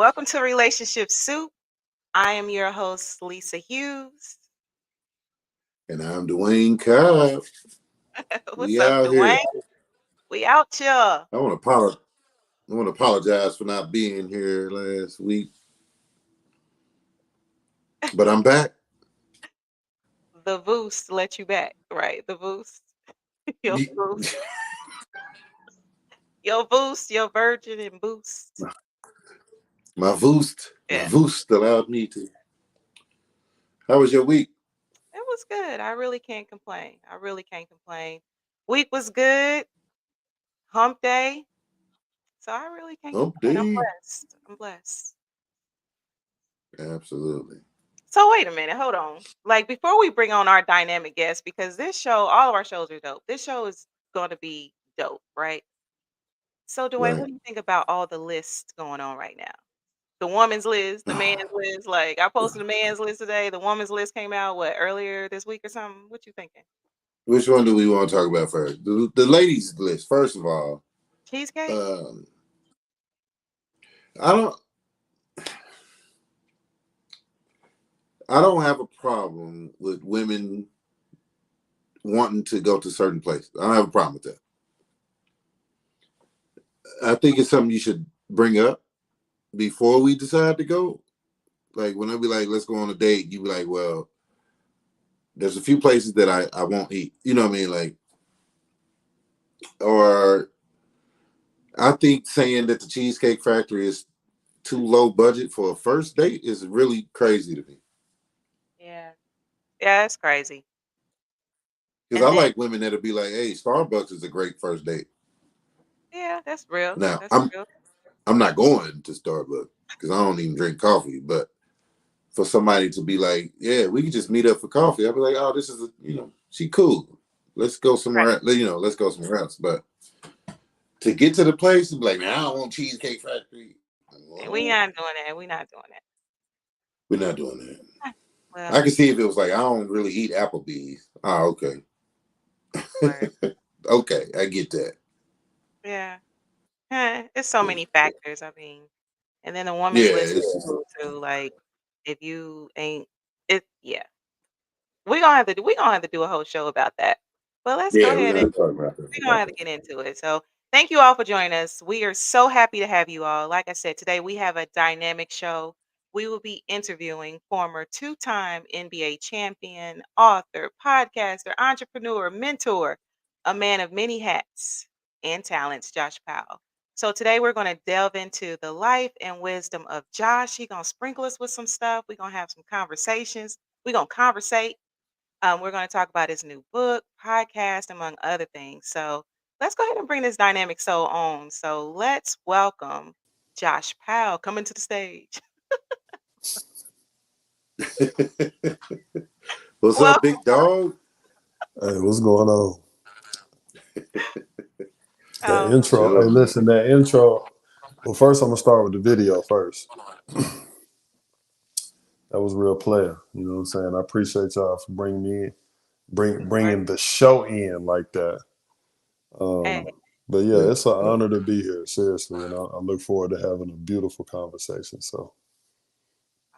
Welcome to Relationship Soup. I am your host, Lisa Hughes. And I'm Dwayne Cobb. What's We up, out Dwayne? here. We out here. I want to apologize for not being here last week, but I'm back. The boost let you back, right? The boost. Your Ye- boost. Your boost, your virgin and boost. My Voost Yeah, allowed me to. How was your week? it was good. I really can't complain. I really can't complain. Week was good. Hump day. So I really can't Hump complain. I'm day. blessed. I'm blessed. Absolutely. So wait a minute, hold on. Like before we bring on our dynamic guest, because this show, all of our shows are dope. This show is going to be dope, right? So Dwayne, what Right. do you think about all the lists going on right now? The woman's list, the man's list. Like I posted the man's list today. The woman's list came out what earlier this week or something. What you thinking? Which one do we want to talk about first? The ladies list. First of all, Cheesecake? um, I don't. I don't have a problem with women wanting to go to certain places. I don't have a problem with that. I think it's something you should bring up before we decide to go. Like when I be like, let's go on a date, you be like, well, there's a few places that I won't eat. You know what I mean? Like, or I think saying that the Cheesecake Factory is too low budget for a first date is really crazy to me. Yeah. Yeah, it's crazy. Because I And then like women that'll be like, hey, Starbucks is a great first date. yeah, that's real. Now, That's I'm real. I'm not going to Starbucks because I don't even drink coffee, but for somebody to be like, yeah, we can just meet up for coffee. I'd be like, oh, this is she cool. Let's go Right. somewhere. Let's go somewhere else. But to get to the place and be like, man, I don't want Cheesecake Factory. And we Well, not doing that. We not doing that. we're not doing that. Well, I can see if it was like, I don't really eat Applebee's. Oh, okay. word. Okay, I get that. Yeah. It's so many factors. I mean, and then the woman's Yeah, list is it's just, cool too. Like, if you ain't it, yeah, we gonna have to do a whole show about that. But let's go yeah, we're ahead and gonna talk about that. we're gonna have to get into it. So, thank you all for joining us. We are so happy to have you all. Like I said, today we have a dynamic show. We will be interviewing former two-time NBA champion, author, podcaster, entrepreneur, mentor. a man of many hats and talents, Josh Powell. So today we're going to delve into the life and wisdom of Josh. He's going to sprinkle us with some stuff. We're going to have some conversations. We're going to conversate. We're going to talk about his new book, podcast, among other things. So let's go ahead and bring this dynamic soul on. So let's welcome Josh Powell coming to the stage. What's up, Welcome. big dog? Hey, what's going on? That Oh, intro. Hey, Sure, man. listen, that intro. Well, first I'm gonna start with the video first. That was real player. You know what I'm saying? I appreciate y'all for bringing me in, right. bringing the show in like that. Hey, But yeah, Yeah, it's an yeah, honor to be here, seriously, and I look forward to having a beautiful conversation. So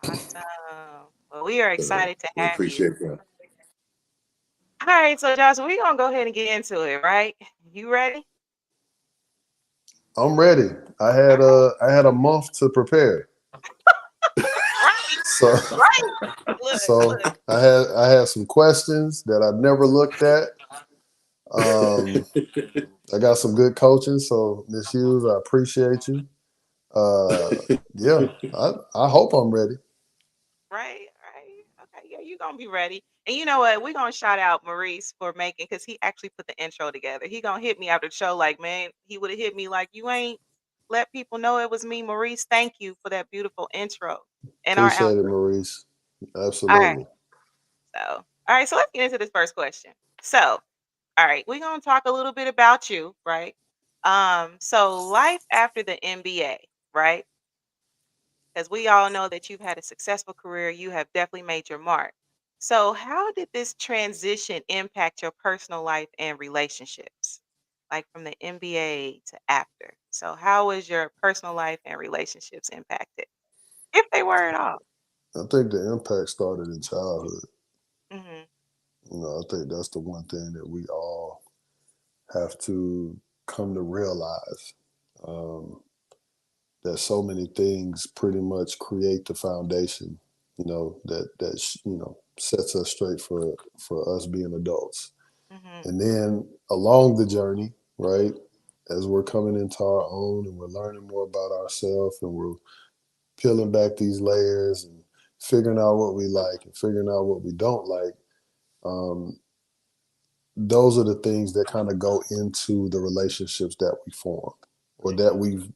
awesome. Well, we are uh, excited to we have you. appreciate that. All right, so Josh, we're gonna go ahead and get into it, right? You ready? I'm ready. All right, I had a month to prepare. right, So right. Look, so look. I had some questions that I never looked at. Um, I got some good coaching, so Miss Hughes, I appreciate you. Uh, yeah, I hope I'm ready. Right, right. Okay, yeah, you're gonna be ready. And you know what? We're gonna shout out Maurice for making because he actually put the intro together. He gonna hit me after the show, like, man, he would have hit me like you ain't let people know it was me, Maurice. Thank you for that beautiful intro and our Appreciate it, outro. Maurice. All right, Absolutely. so let's get into this first question. So, all right, we're gonna talk a little bit about you, right? So life after the MBA, right? Because we all know that you've had a successful career, you have definitely made your mark. So, how did this transition impact your personal life and relationships? Like from the MBA to after. So, how was your personal life and relationships impacted? If they were at all. I think the impact started in childhood. Hmm. You know, I think that's the one thing that we all have to come to realize, um, that so many things pretty much create the foundation. You know sets us straight for us being adults. Hmm. And then along the journey, right, as we're coming into our own and we're learning more about ourselves and we're peeling back these layers and figuring out what we like and figuring out what we don't like, um, those are the things that kind of go into the relationships that we form or that Hmm. we've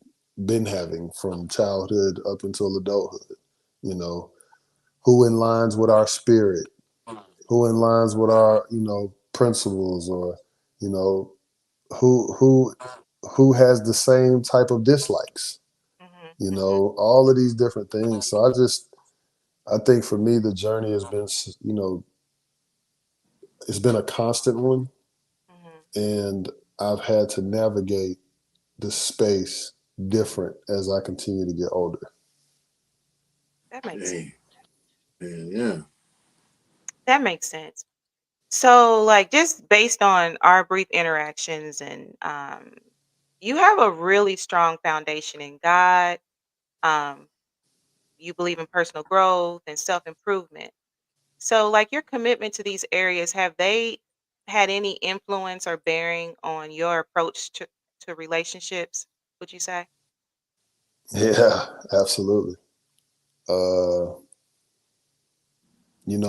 been having from childhood up until adulthood. You know, who aligns with our spirit, who aligns with our, principles, or, you know, who who who has the same type of dislikes, Hmm. you Hmm. know, all of these different things. So I think for me the journey has been, it's been a constant one, Hmm. and I've had to navigate the space different as I continue to get older. That makes sense. Dang, man, yeah. That makes sense. So, like, just based on our brief interactions, and you have a really strong foundation in God. Um, you believe in personal growth and self improvement. So, like, your commitment to these areas, have they had any influence or bearing on your approach to relationships? Would you say? Yeah, absolutely. uh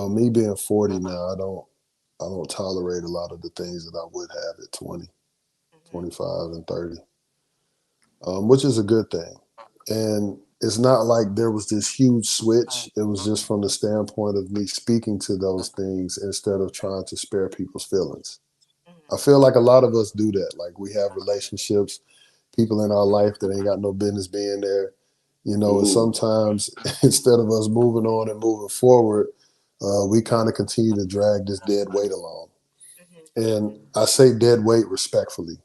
me being 40 now, I don't tolerate a lot of the things that I would have at 20, Hmm. 25, and 30, which is a good thing. And it's not like there was this huge switch. It was just from the standpoint of me speaking to those things instead of trying to spare people's feelings. I Hmm. feel like a lot of us do that. Like, we have relationships, people in our life that ain't got no business being there, and Ooh, sometimes instead of us moving on and moving forward, we kind of continue to drag this dead weight along. Hmm. And I say dead weight respectfully.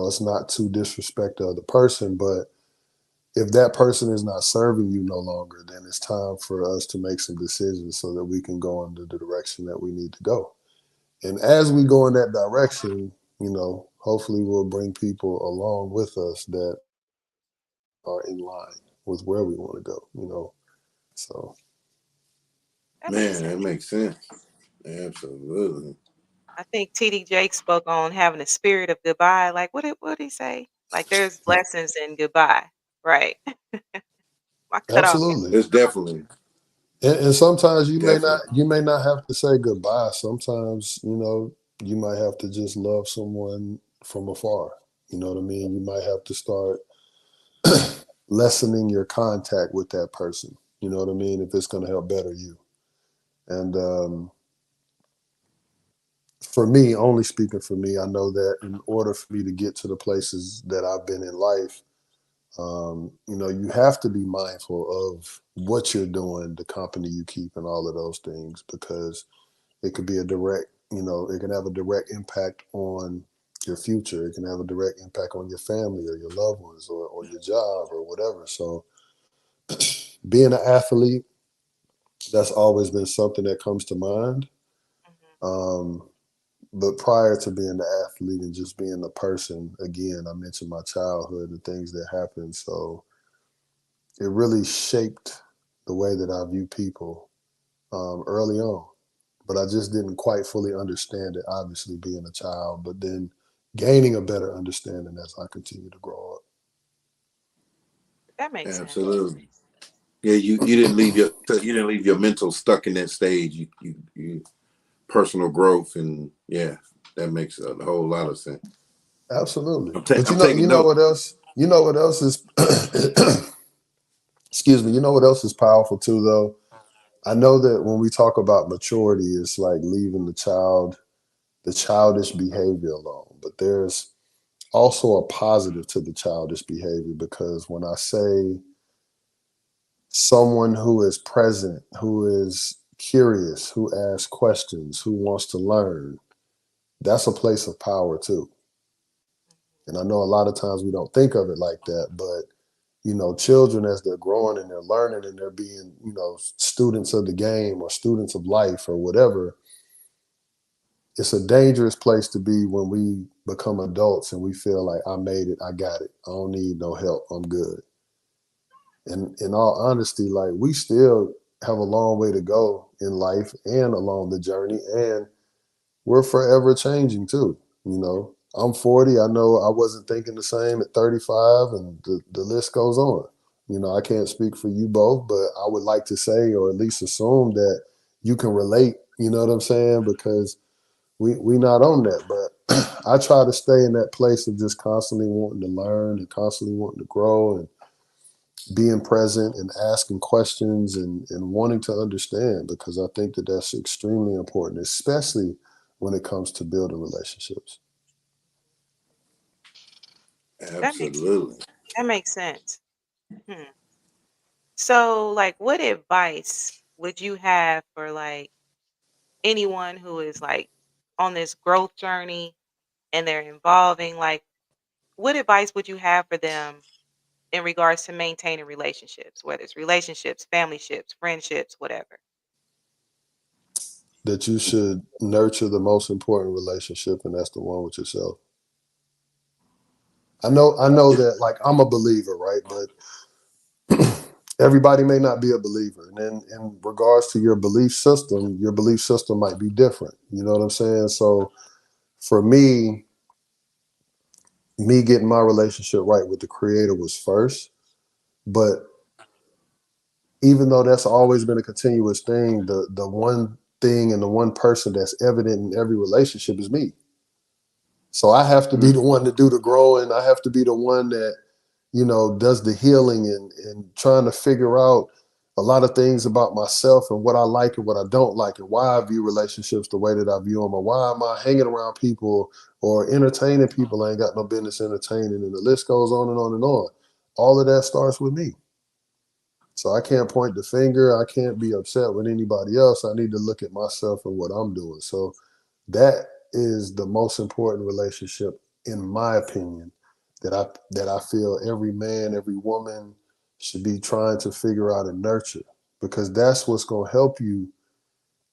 It's not to disrespect the other person, but if that person is not serving you no longer, then it's time for us to make some decisions so that we can go in the direction that we need to go. And as we go in that direction, hopefully we'll bring people along with us that are in line with where we want to go. So That makes man, sense. that makes sense. Absolutely. I think TD Jake spoke on having a spirit of goodbye. Like, what did he say? Like, there's lessons in goodbye, right? I cut off. Absolutely. It's definitely, And sometimes definitely. you may not have to say goodbye. Sometimes, you might have to just love someone from afar. You know what I mean? You might have to start lessening your contact with that person. You know what I mean? If it's going to help better you. And for me, only speaking for me, I know that in order for me to get to the places that I've been in life, you have to be mindful of what you're doing, the company you keep, and all of those things, because it could be a direct, it can have a direct impact on your future. It can have a direct impact on your family or your loved ones or your job or whatever. So being an athlete, that's always been something that comes to mind. Mhm. Um, but prior to being the athlete and just being a person, again, I mentioned my childhood and things that happened. So it really shaped the way that I view people early on. But I just didn't quite fully understand it, obviously, being a child, but then gaining a better understanding as I continue to grow That makes sense. Absolutely. Yeah, you didn't leave your mental stuck in that stage. You personal growth, and yeah, that makes a whole lot of sense. up. Absolutely. But I'm taking you know notes. what else? You know what else is, excuse me, you know what else is powerful too, though? I know that when we talk about maturity, it's like leaving the childish behavior alone. But there's also a positive to the childish behavior, because when I say someone who is present, who is curious, who asks questions, who wants to learn, that's a place of power too. And I know a lot of times we don't think of it like that, but children, as they're growing and they're learning and they're being, students of the game or students of life or whatever, it's a dangerous place to be when we become adults and we feel like I made it, I got it, I don't need no help, I'm good. And in all honesty, like, we still have a long way to go in life and along the journey, and we're forever changing too. I'm 40. I know I wasn't thinking the same at 35, and the list goes on. I can't speak for you both, but I would like to say, or at least assume, that you can relate. You know what I'm saying? Because we not on that, but I try to stay in that place of just constantly wanting to learn and constantly wanting to grow and being present and asking questions and wanting to understand, because I think that that's extremely important, especially when it comes to building relationships. That makes Absolutely. that makes sense. Hmm. So, like, what advice would you have for like anyone who is like on this growth journey and they're involving like what advice would you have for them in regards to maintaining relationships, whether it's relationships, family ships, friendships, whatever? That you should nurture the most important relationship, and that's the one with yourself. I know that, like, I'm a believer, right? But everybody may not be a believer. And then in regards to your belief system might be different. You know what I'm saying? So for me getting my relationship right with the creator was first. But even though that's always been a continuous thing, the one thing and the one person that's evident in every relationship is me. So I have to be the one to do the growing. I have to be the one that, does the healing and trying to figure out a lot of things about myself and what I like and what I don't like and why I view relationships the way that I view them, or why am I hanging around people or entertaining people I ain't got no business entertaining, and the list goes on and on and on. All of that starts with me. So I can't point the finger. I can't be upset with anybody else. I need to look at myself and what I'm doing. So that is the most important relationship, in my opinion, that I feel every man, every woman should be trying to figure out and nurture, because that's what's going to help you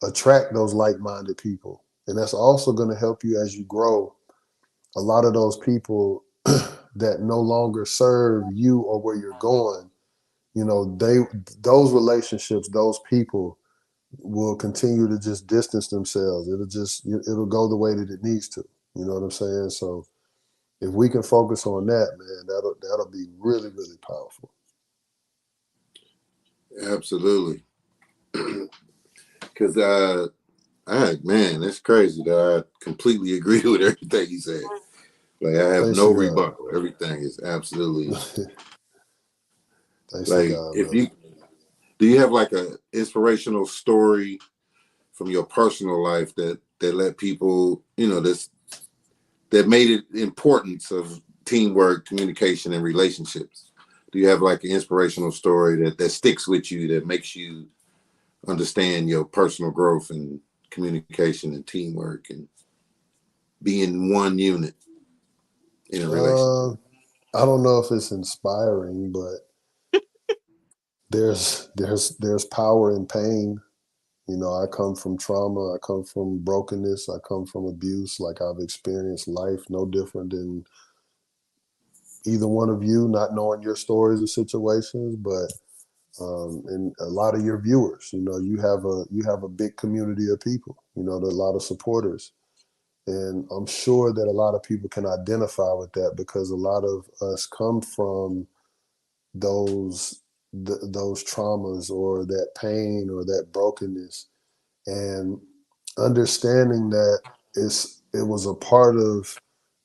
attract those like-minded people. And that's also going to help you as you grow. A lot of those people that no longer serve you or where you're going, they those relationships, those people, will continue to just distance themselves. It'll go the way that it needs to. You know what I'm saying? So if we can focus on that, man, that'll be really, really powerful. Absolutely. Because man, that's crazy that I completely agree with everything you said. Like I have Thanks no to God. rebuttal. Everything is absolutely Thanks to like God, if brother. you do you have like a inspirational story from your personal life that let people, that made it importance of teamwork, communication, and relationships? Do you have like an inspirational story that sticks with you that makes you understand your personal growth and communication and teamwork and being one unit in a Uh, relationship? I don't know if it's inspiring, but there's power in pain. You know, I come from trauma, I come from brokenness, I come from abuse. Like I've experienced life no different than either one of you, not knowing your stories or situations, but and a lot of your viewers, you have a big community of people, there are a lot of supporters. And I'm sure that a lot of people can identify with that because a lot of us come from those those traumas or that pain or that brokenness, and understanding that it was a part of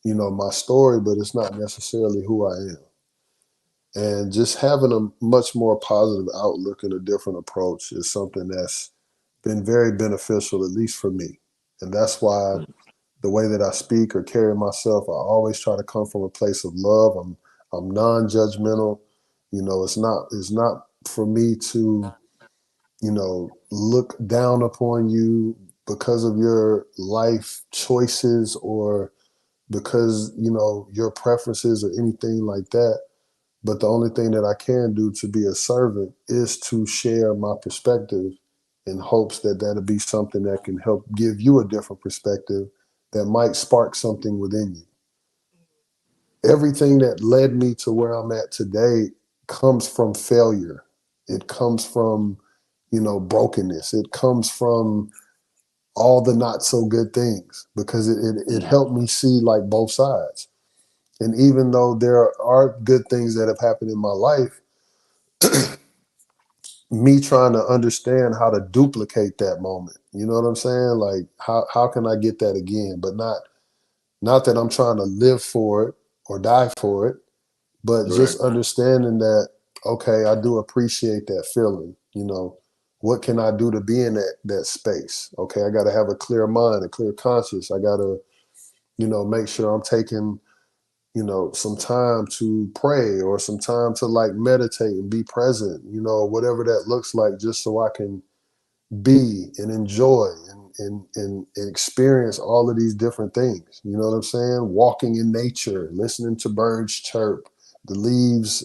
my story, but it's not necessarily who I am. And just having a much more positive outlook and a different approach is something that's been very beneficial, at least for me. And that's why the way that I speak or carry myself, I always try to come from a place of love. I'm non-judgmental. It's not for me to, look down upon you because of your life choices or because, your preferences or anything like that. But the only thing that I can do to be a servant is to share my perspective in hopes that that'll be something that can help give you a different perspective that might spark something within you. Everything that led me to where I'm at today comes from failure. It comes from, brokenness. It comes from all the not so good things because it Mm. helped me see like both sides. And even though there are good things that have happened in my life, me trying to understand how to duplicate that moment. You know what I'm saying? Like how can I get that again? But not that I'm trying to live for it or die for it, but Right. just understanding that, okay, I do appreciate that feeling. What can I do to be in that space? Okay, I gotta have a clear mind, a clear conscience. I gotta, make sure I'm taking some time to pray or some time to like meditate and be present, whatever that looks like, just so I can be and enjoy and experience all of these different things. You know what I'm saying? Walking in nature, listening to birds chirp, the leaves,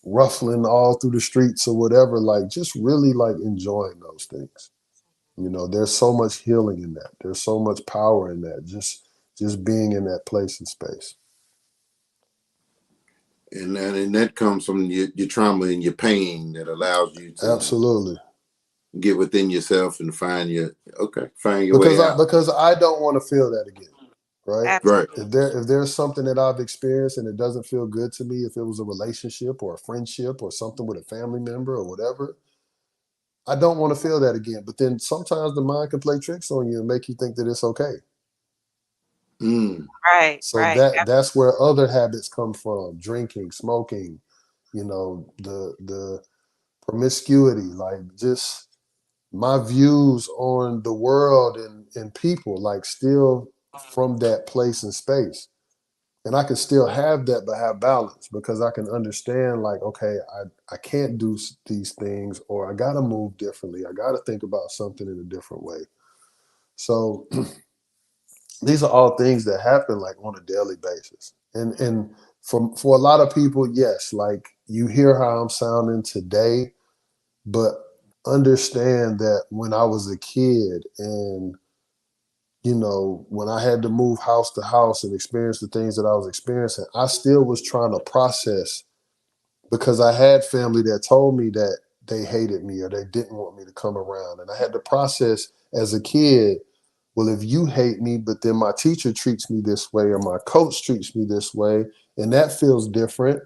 ruffling all through the streets or whatever, like just really like enjoying those things. There's so much healing in that. There's so much power in that. Just being in that place and space. And that comes from your trauma and your pain that allows you to Absolutely. get within yourself and find your because way I out. because I don't want to feel that again, right? Right. Absolutely. If there's something that I've experienced and it doesn't feel good to me, if it was a relationship or a friendship or something with a family member or whatever, I don't want to feel that again. But then sometimes the mind can play tricks on you and make you think that it's okay. Mm. Right, So right. that's where other habits come from: drinking, smoking, the promiscuity, like just my views on the world and people, like still from that place and space. And I can still have that, but have balance because I can understand, like, okay, I can't do these things, or I got to move differently. I got to think about something in a different way. So these are all things that happen like on a daily basis. And for a lot of people, yes, like you hear how I'm sounding today, but understand that when I was a kid and when I had to move house to house and experience the things that I was experiencing, I still was trying to process because I had family that told me that they hated me or they didn't want me to come around. And I had to process as a kid, well, if you hate me, but then my teacher treats me this way or my coach treats me this way, and that feels different.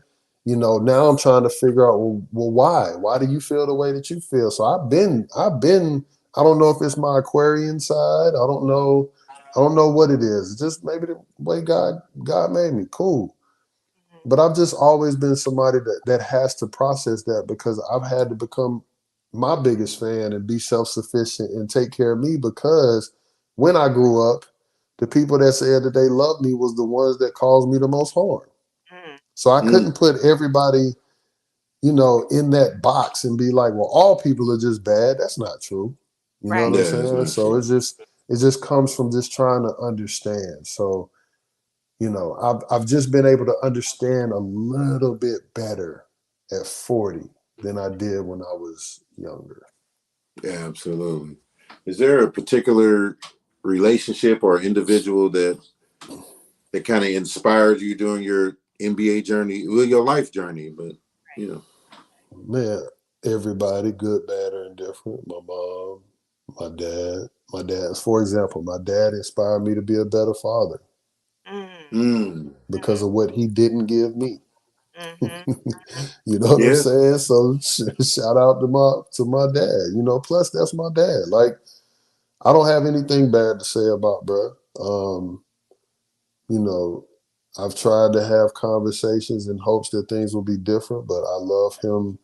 Now I'm trying to figure out, well, why? Why do you feel the way that you feel? So I've been, I don't know if it's my Aquarian side. I don't know what it is. It's just maybe the way God made me. Cool. Mhm. But I've just always been somebody that has to process that because I've had to become my biggest fan and be self-sufficient and take care of me because when I grew up, the people that said that they loved me was the ones that caused me the most harm. Mhm. So I Mm. couldn't put everybody, in that box and be like, well, all people are just bad. That's not true. You know what Right. I'm Yeah, that's saying? not So true. it just comes from just trying to understand. So I've just been able to understand a little bit better at 40 than I did when I was younger. Yeah, absolutely. Is there a particular relationship or individual that kind of inspired you during your MBA journey, well, your life journey? But you know, Man, everybody, good, bad, or indifferent. My mom, my dad. My dad, for example, my dad inspired me to be a better father Mhm. mm. because Mhm. of what he didn't give me. Mhm. You know what I'm Yeah, saying? So shout out to my dad. Plus that's my dad. Like I don't have anything bad to say about bruh. You know, I've tried to have conversations in hopes that things will be different, but I love him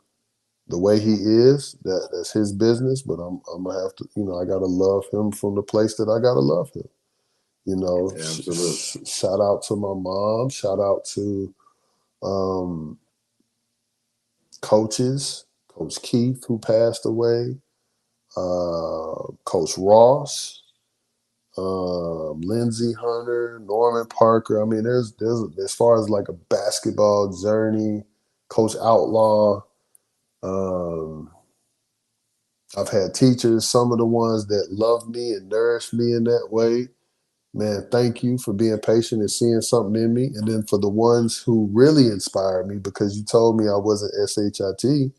the way he is. That's his business, but I'm gonna have to, I gotta love him from the place that I gotta love him. absolutely. Shout out to my mom. Shout out to um, coaches, Coach Keith who passed away, Coach Ross, Lindsey Hunter, Norman Parker. I mean, there's as far as like a basketball journey, Coach Outlaw. Um, I've had teachers, some of the ones that loved me and nourished me in that way. Man, thank you for being patient and seeing something in me. And then for the ones who really inspired me because you told me I wasn't SHIT,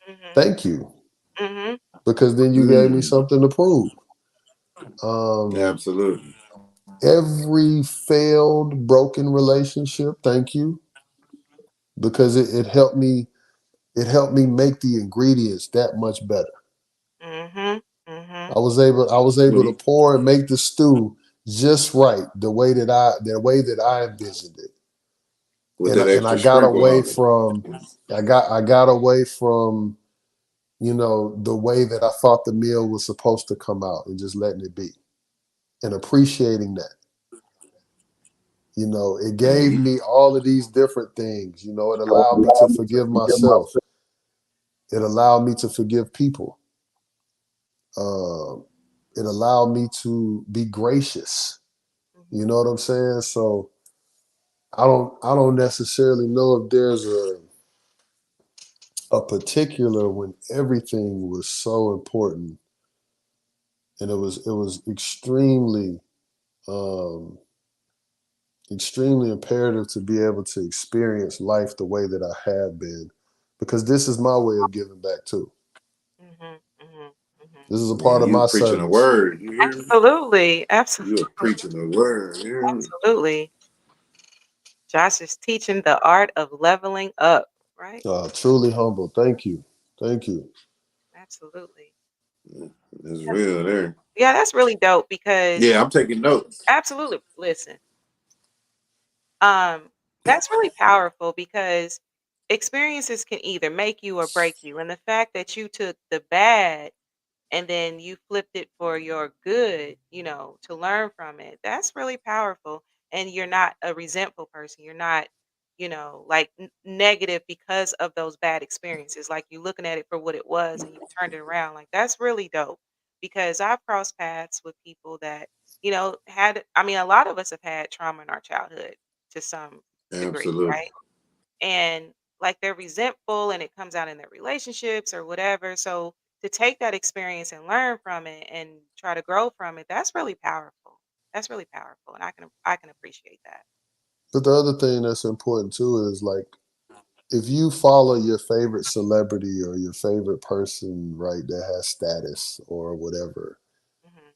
Mhm. thank you. Mhm. Because then you gave me Mm. something to prove. Um, Absolutely. every failed, broken relationship, thank you. Because it helped me make the ingredients that much better. Mhm. Mhm. I was able Well, to pour and make the stew just right, the way that I envisioned it. with And that I extra got sprinkle away on it. from I got away from the way that I thought the meal was supposed to come out and just letting it be and appreciating that. It gave Mm-hmm. me all of these different things. It allowed me to forgive myself. It allowed me to forgive people. Um, it allowed me to be gracious. You Mhm. know what I'm saying? So I don't necessarily know if there's a particular when everything was so important and it was um extremely imperative to be able to experience life the way that I have been because this is my way of giving back too. Mhm. Mhm. Mhm. This is a Man, part of you my preaching a service. word. You hear me? Absolutely. You are Absolutely. preaching a word. You hear me? Absolutely. Josh is teaching the art of leveling up, right? Truly humble. Thank you. Thank you. Absolutely. It's real there. Yeah, that's really dope because Yeah, I'm taking notes. absolutely. Listen, um, that's really powerful because experiences can either make you or break you. And the fact that you took the bad and then you flipped it for your good, to learn from it. That's really powerful. And you're not a resentful person. You're not, like negative because of those bad experiences. Like you're looking at it for what it was and you turned it around. Like that's really dope because I've crossed paths with people that, I mean, a lot of us have had trauma in our childhood to some degree, Absolutely. right? And like they're resentful and it comes out in their relationships or whatever. So to take that experience and learn from it and try to grow from it, that's really powerful. That's really powerful. And I can appreciate that. But the other thing that's important too is like if you follow your favorite celebrity or your favorite person, right, that has status or whatever, Mhm.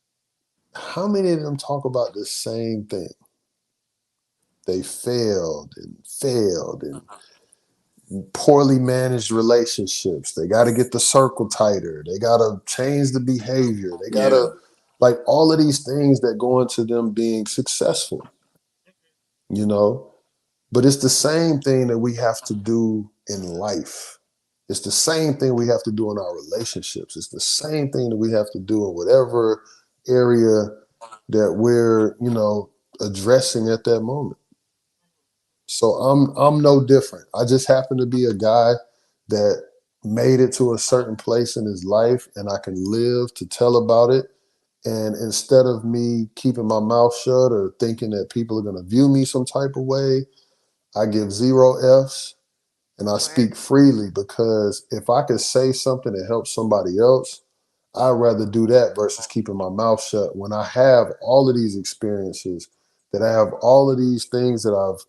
how many of them talk about the same thing? They failed and poorly managed relationships. They got to get the circle tighter. They got to change the behavior. They got Yeah. to, like, all of these things that go into them being successful, you know? But it's the same thing that we have to do in life. It's the same thing we have to do in our relationships. It's the same thing that we have to do in whatever area that we're, addressing at that moment. So I'm no different. I just happen to be a guy that made it to a certain place in his life and I can live to tell about it. And instead of me keeping my mouth shut or thinking that people are going to view me some type of way, I give zero F's and I Word. speak freely because if I could say something that helps somebody else, I'd rather do that versus keeping my mouth shut when I have all of these experiences, that I have all of these things that I've,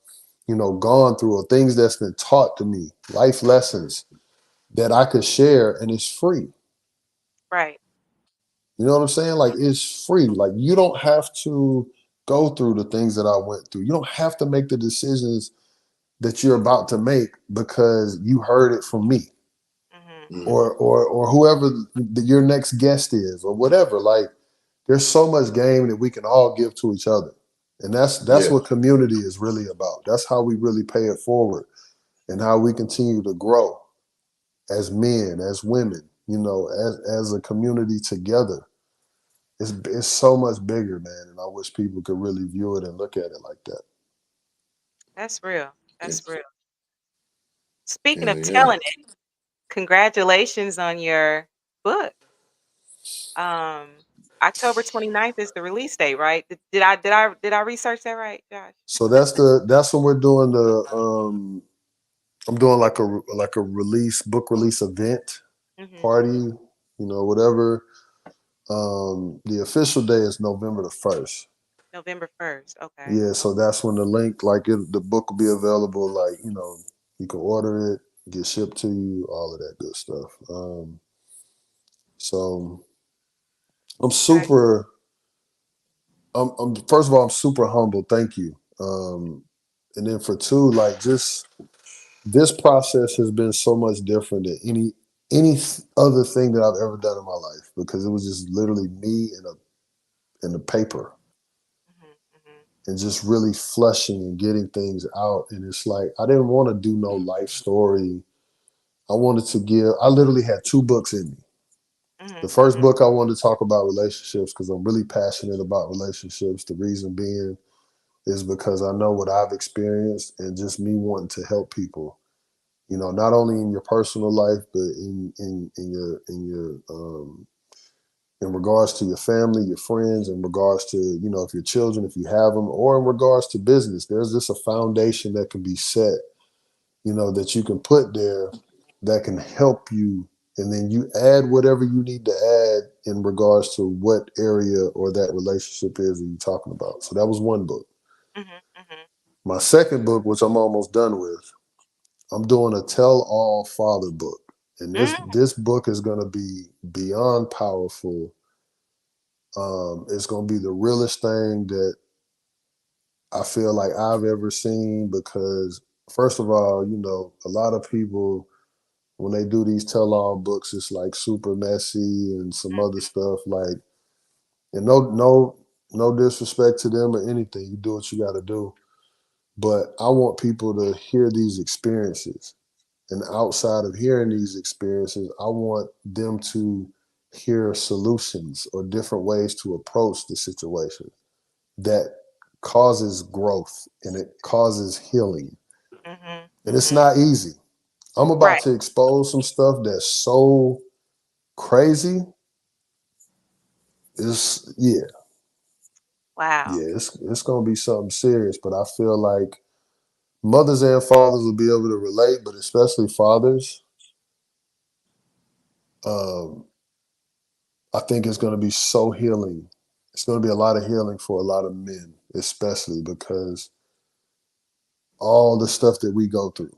gone through or things that's been taught to me, life lessons that I could share and it's free. Right. You know what I'm saying? Like it's free. Like you don't have to go through the things that I went through. You don't have to make the decisions that you're about to make because you heard it from me Mhm. Mm. or whoever your next guest is or whatever. Like there's so much game that we can all give to each other. And that's Yeah. what community is really about. That's how we really pay it forward and how we continue to grow as men, as women, as a community together. It's so much bigger, man. And I wish people could really view it and look at it like that. That's real. That's Yes. real. Speaking Yeah. of Yeah. telling it, congratulations on your book. Um, October 29th is the release date, right? Did I research that right, Josh? So that's when we're doing I'm doing like a release book release event Mhm. party, whatever. The official day is November the 1st. November 1st. Okay. Yeah, so that's when the link, the book will be available. Like you can order it, get shipped to you, all of that good stuff. So I'm Okay. super. I'm first of all, I'm super humble. Thank you. And then for two, like just this process has been so much different than any other thing that I've ever done in my life because it was just literally me and a paper Mhm. Mhm. and just really flushing and getting things out. And it's like I didn't want to do no life story. I wanted to give. I literally had two books in me. The Mhm. first Mhm. book I wanted to talk about relationships because I'm really passionate about relationships. The reason being is because I know what I've experienced and just me wanting to help people. Not only in your personal life, but in regards to your family, your friends, in regards to, if your children, if you have them, or in regards to business. There's just a foundation that can be set, that you can put there that can help you. And then you add whatever you need to add in regards to what area or that relationship is that you're talking about. So that was one book. Mhm. Mhm. My second book, which I'm almost done with, I'm doing a tell all father book. And Mm. this book is going to be beyond powerful. It's going to be the realest thing that I feel like I've ever seen because, first of all, a lot of people, when they do these tell all books, it's like super messy and some other stuff. Like, and no disrespect to them or anything. You do what you got to do. But I want people to hear these experiences. And outside of hearing these experiences, I want them to hear solutions or different ways to approach the situation that causes growth and it causes healing. Mhm. And it's Mhm. not easy. I'm about Right. to expose some stuff that's so crazy. It's Wow. it's gonna be something serious. But I feel like mothers and fathers will be able to relate, but especially fathers. Um, I think it's gonna be so healing. It's gonna be a lot of healing for a lot of men, especially because all the stuff that we go through.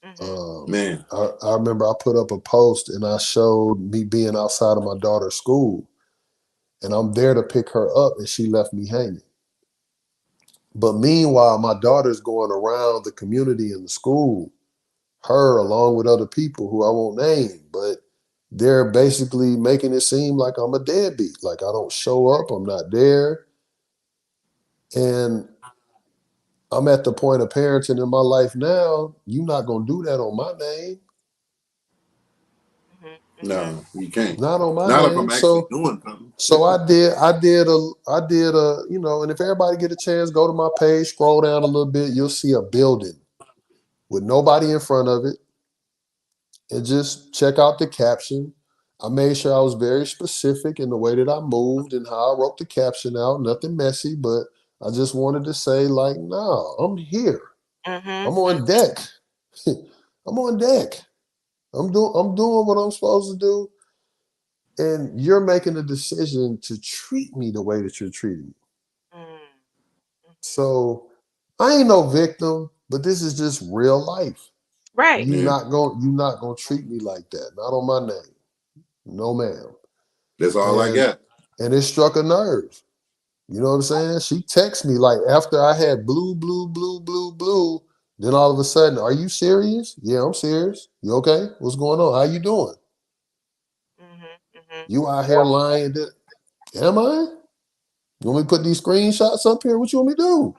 Mhm. Man, I remember I put up a post and I showed me being outside of my daughter's school, and I'm there to pick her up, and she left me hanging. But meanwhile, my daughter's going around the community and the school, her along with other people who I won't name, but they're basically making it seem like I'm a deadbeat, like I don't show up, I'm not there. And I'm at the point of parenting in my life now, you're not going to do that on my name, Mhm. Mhm. no, you can't. not on my Not if I'm name. actually So doing something. So I did a, and if everybody get a chance, go to my page, scroll down a little bit, you'll see a building with nobody in front of it, and just check out the caption. I made sure I was very specific in the way that I moved and how I wrote the caption out. Nothing messy, but I just wanted to say, like, nah, I'm here. Mhm. I'm on Mhm. deck. I'm on deck. I'm doing what I'm supposed to do. And you're making a decision to treat me the way that you're treating me. Mm. Mhm. So I ain't no victim, but this is just real life. Right. Yeah, You not gonna treat me like that. Not on my name. No ma'am. that's all I And got. and it struck a nerve. You know what I'm saying? She texted me like after I had blue, blue, blue, blue, blue. Then all of a sudden, are you serious? Yeah, I'm serious. You okay? What's going on? How you doing? Mhm. Mhm. You out here lying? Am I? You want me to put these screenshots up here? What you want me to do?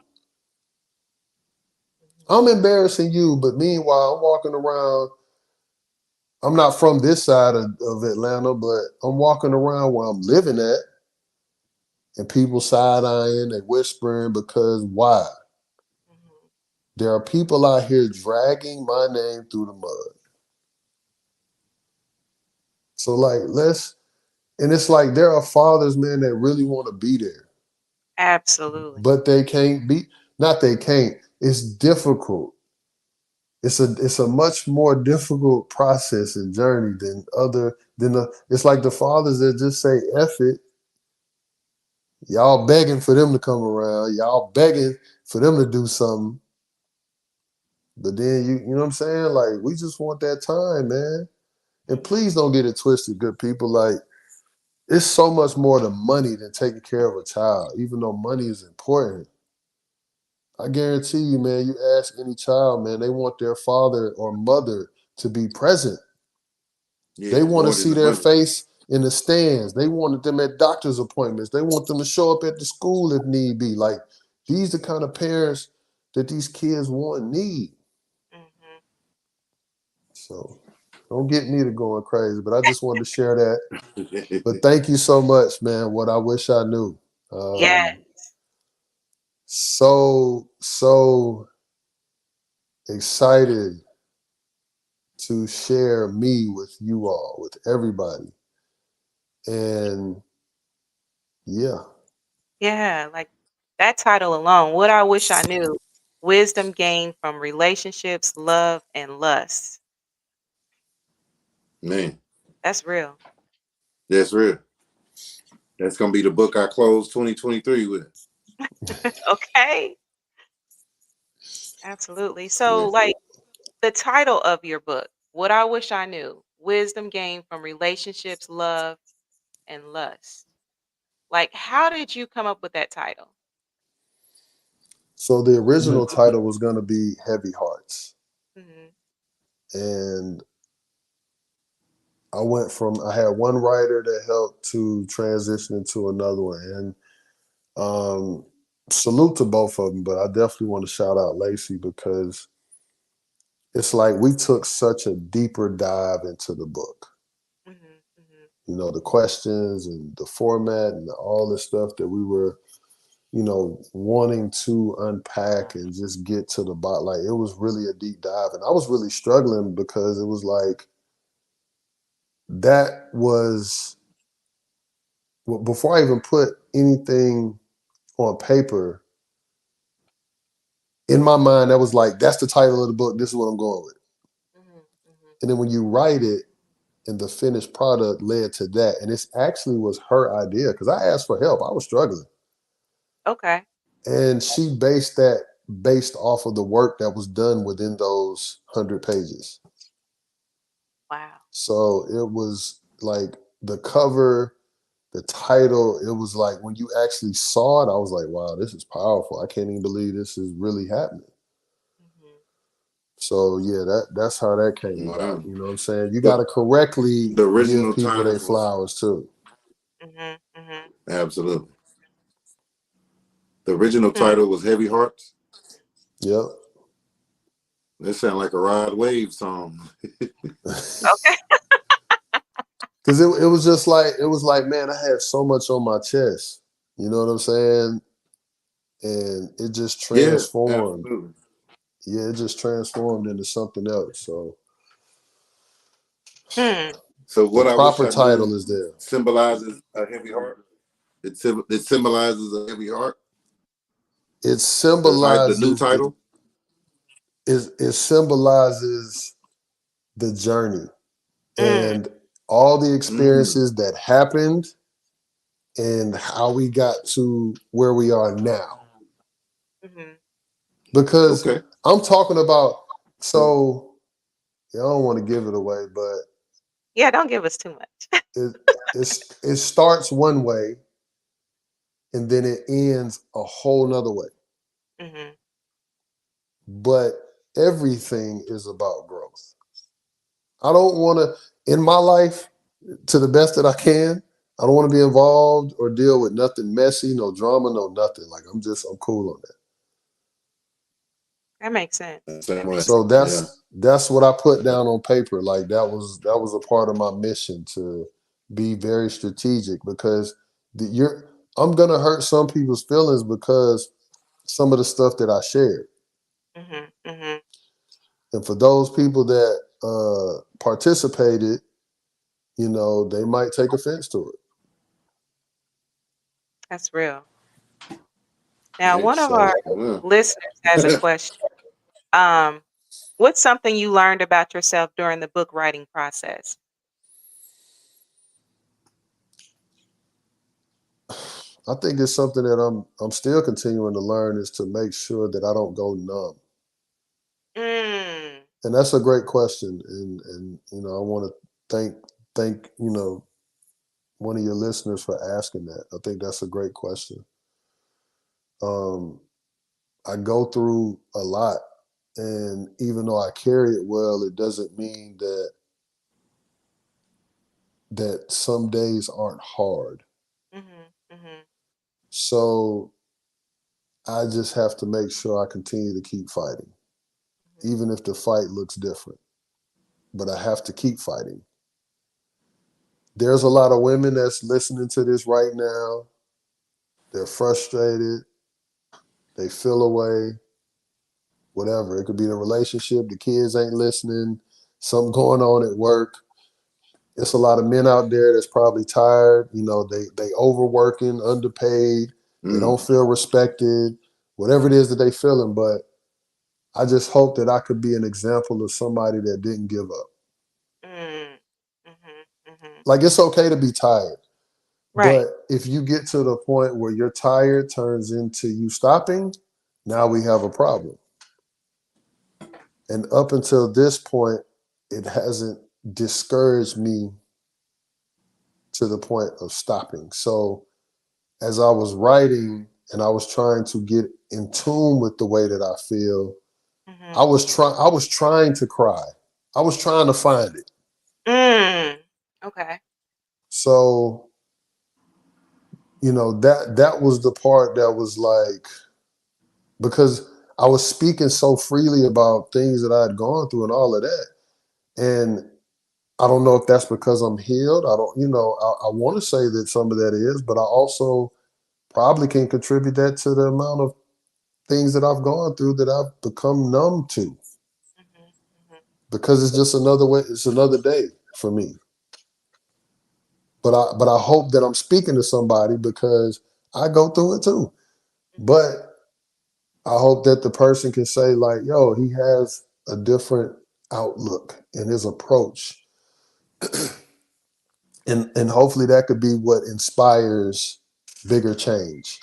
I'm embarrassing you, but meanwhile, I'm walking around. I'm not from this side of Atlanta, but I'm walking around where I'm living at, and people side eyeing, they whispering because why? Mhm. There are people out here dragging my name through the mud. So like and it's like there are fathers, man, that really want to be there, Absolutely. but they can't be. Not they can't. It's difficult. It's a much more difficult process and journey than the. It's like the fathers that just say F it. Y'all begging for them to come around. Y'all begging for them to do something. But then you know what I'm saying? Like we just want that time, man. And Mhm. please don't get it twisted, good people. Like it's so much more to money than taking care of a child, even though money is important. I guarantee you, man, you ask any child, man, they want their father or mother to be present. They Yeah, want to more than see the their money. face in the stands. They wanted them at doctor's appointments. They want them to show up at the school if need be. Like these the kind of parents that these kids want and need. Mhm. So don't get me to going crazy, but I just wanted to share that. But thank you so much, man. What I wish I knew. Yeah. So excited to share me with you all, with everybody. And yeah. Yeah. Like that title alone, what I wish I knew. Wisdom gained from relationships, love, and lust. Man, That's real. that's real. That's gonna be the book I close 2023 with. Okay. Absolutely. So, Yeah, like the title of your book, What I Wish I Knew, Wisdom Gained from Relationships, Love, and Lust. Like, how did you come up with that title? So the original title was going to be Heavy Hearts. Mhm. And I had one writer that helped to transition into another one. And salute to both of them, but I definitely want to shout out Lacey because it's like we took such a deeper dive into the book. Mhm. Mhm. The questions and the format and all the stuff that we were, wanting to unpack and just get to the bottom. Like it was really a deep dive. And I was really struggling because it was like that was before I even put anything on paper, in my mind, that was like, that's the title of the book. This is what I'm going with. Mhm. Mhm. And then when you write it and the finished product led to that, and it actually was her idea because I asked for help. I was struggling. Okay. And she based that based off of the work that was done within those 100 pages. Wow. So it was like the cover, the title, it was like when you actually saw it, I was like, wow, this is powerful. I can't even believe this is really happening. Mhm. So yeah, that's how that came about. Wow. You know what I'm saying? You got The to correctly the give original people their title was flowers too. Mhm. Mhm. absolutely. The original Hmm. title was Heavy Hearts. Yep. That sound like a Rod Wave song. Okay. Because it was just like it was like, man, I had so much on my chest. You know what I'm saying? And it just Yeah, transformed. absolutely. Yeah, it just transformed into something else. So Hmm. So the what I wish proper I knew title is there. symbolizes a heavy heart. It symbolizes a heavy heart. It The new symbolizes title. it symbolizes the journey Mm. and all the Mm, experiences that happened and how we got to where we are now. Mhm. Because okay. I'm talking about, so yeah, I don't want to give it away, but Yeah, don't give us too much. it it starts one way and then it ends a whole nother way. Mhm. But everything is about growth. I don't want to, in my life, to the best that I can, I don't want to be involved or deal with nothing messy, no drama, no nothing. Like I'm cool on that. That makes sense. The same That way. makes So Yeah. that's what I put down on paper. Like that was a part of my mission to be very strategic because you're I'm gonna hurt some people's feelings because some of the stuff that I shared. Mhm. Mhm. And for those people that participated, they might take offense to it. That's real. Now, Hey, one of So our well, listeners has a question. Um, what's something you learned about yourself during the book writing process? I think it's something that I'm still continuing to learn is to make sure that I don't go numb. Mm. And that's a great question. And I want to thank one of your listeners for asking that. I think that's a great question. Um, I go through a lot, and even though I carry it well, it doesn't mean that some days aren't hard. Mhm. Mhm. So I just have to make sure I continue to keep fighting, Mhm. even if the fight looks different. But I have to keep fighting. There's a lot of women that's listening to this right now. They're frustrated. They feel away. Whatever. It could be the relationship. The kids ain't listening. Something going on at work. It's a lot of men out there that's probably tired. They overworking, underpaid. They mm, don't feel respected. Whatever it is that they feeling, but I just hope that I could be an example of somebody that didn't give up. Mm. Mhm. Mhm. Like it's okay to be tired, Right. but if you get to the point where you're tired turns into you stopping, now we have a problem. And up until this point, it hasn't discouraged me to the point of stopping. So as I was writing and I was trying to get in tune with the way that I feel, Mhm. I was trying to cry. I was trying to find it. Mm. Okay. So, that was the part that was like because I was speaking so freely about things that I had gone through and all of that. And I don't know if that's because I'm healed. I don't, I want to say that some of that is, but I also probably can contribute that to the amount of things that I've gone through that I've become numb to Mhm. Mhm. because it's just another way, it's another day for me. But I hope that I'm speaking to somebody because I go through it too. Mhm. But I hope that the person can say, like, yo, he has a different outlook in his approach. And hopefully that could be what inspires bigger change.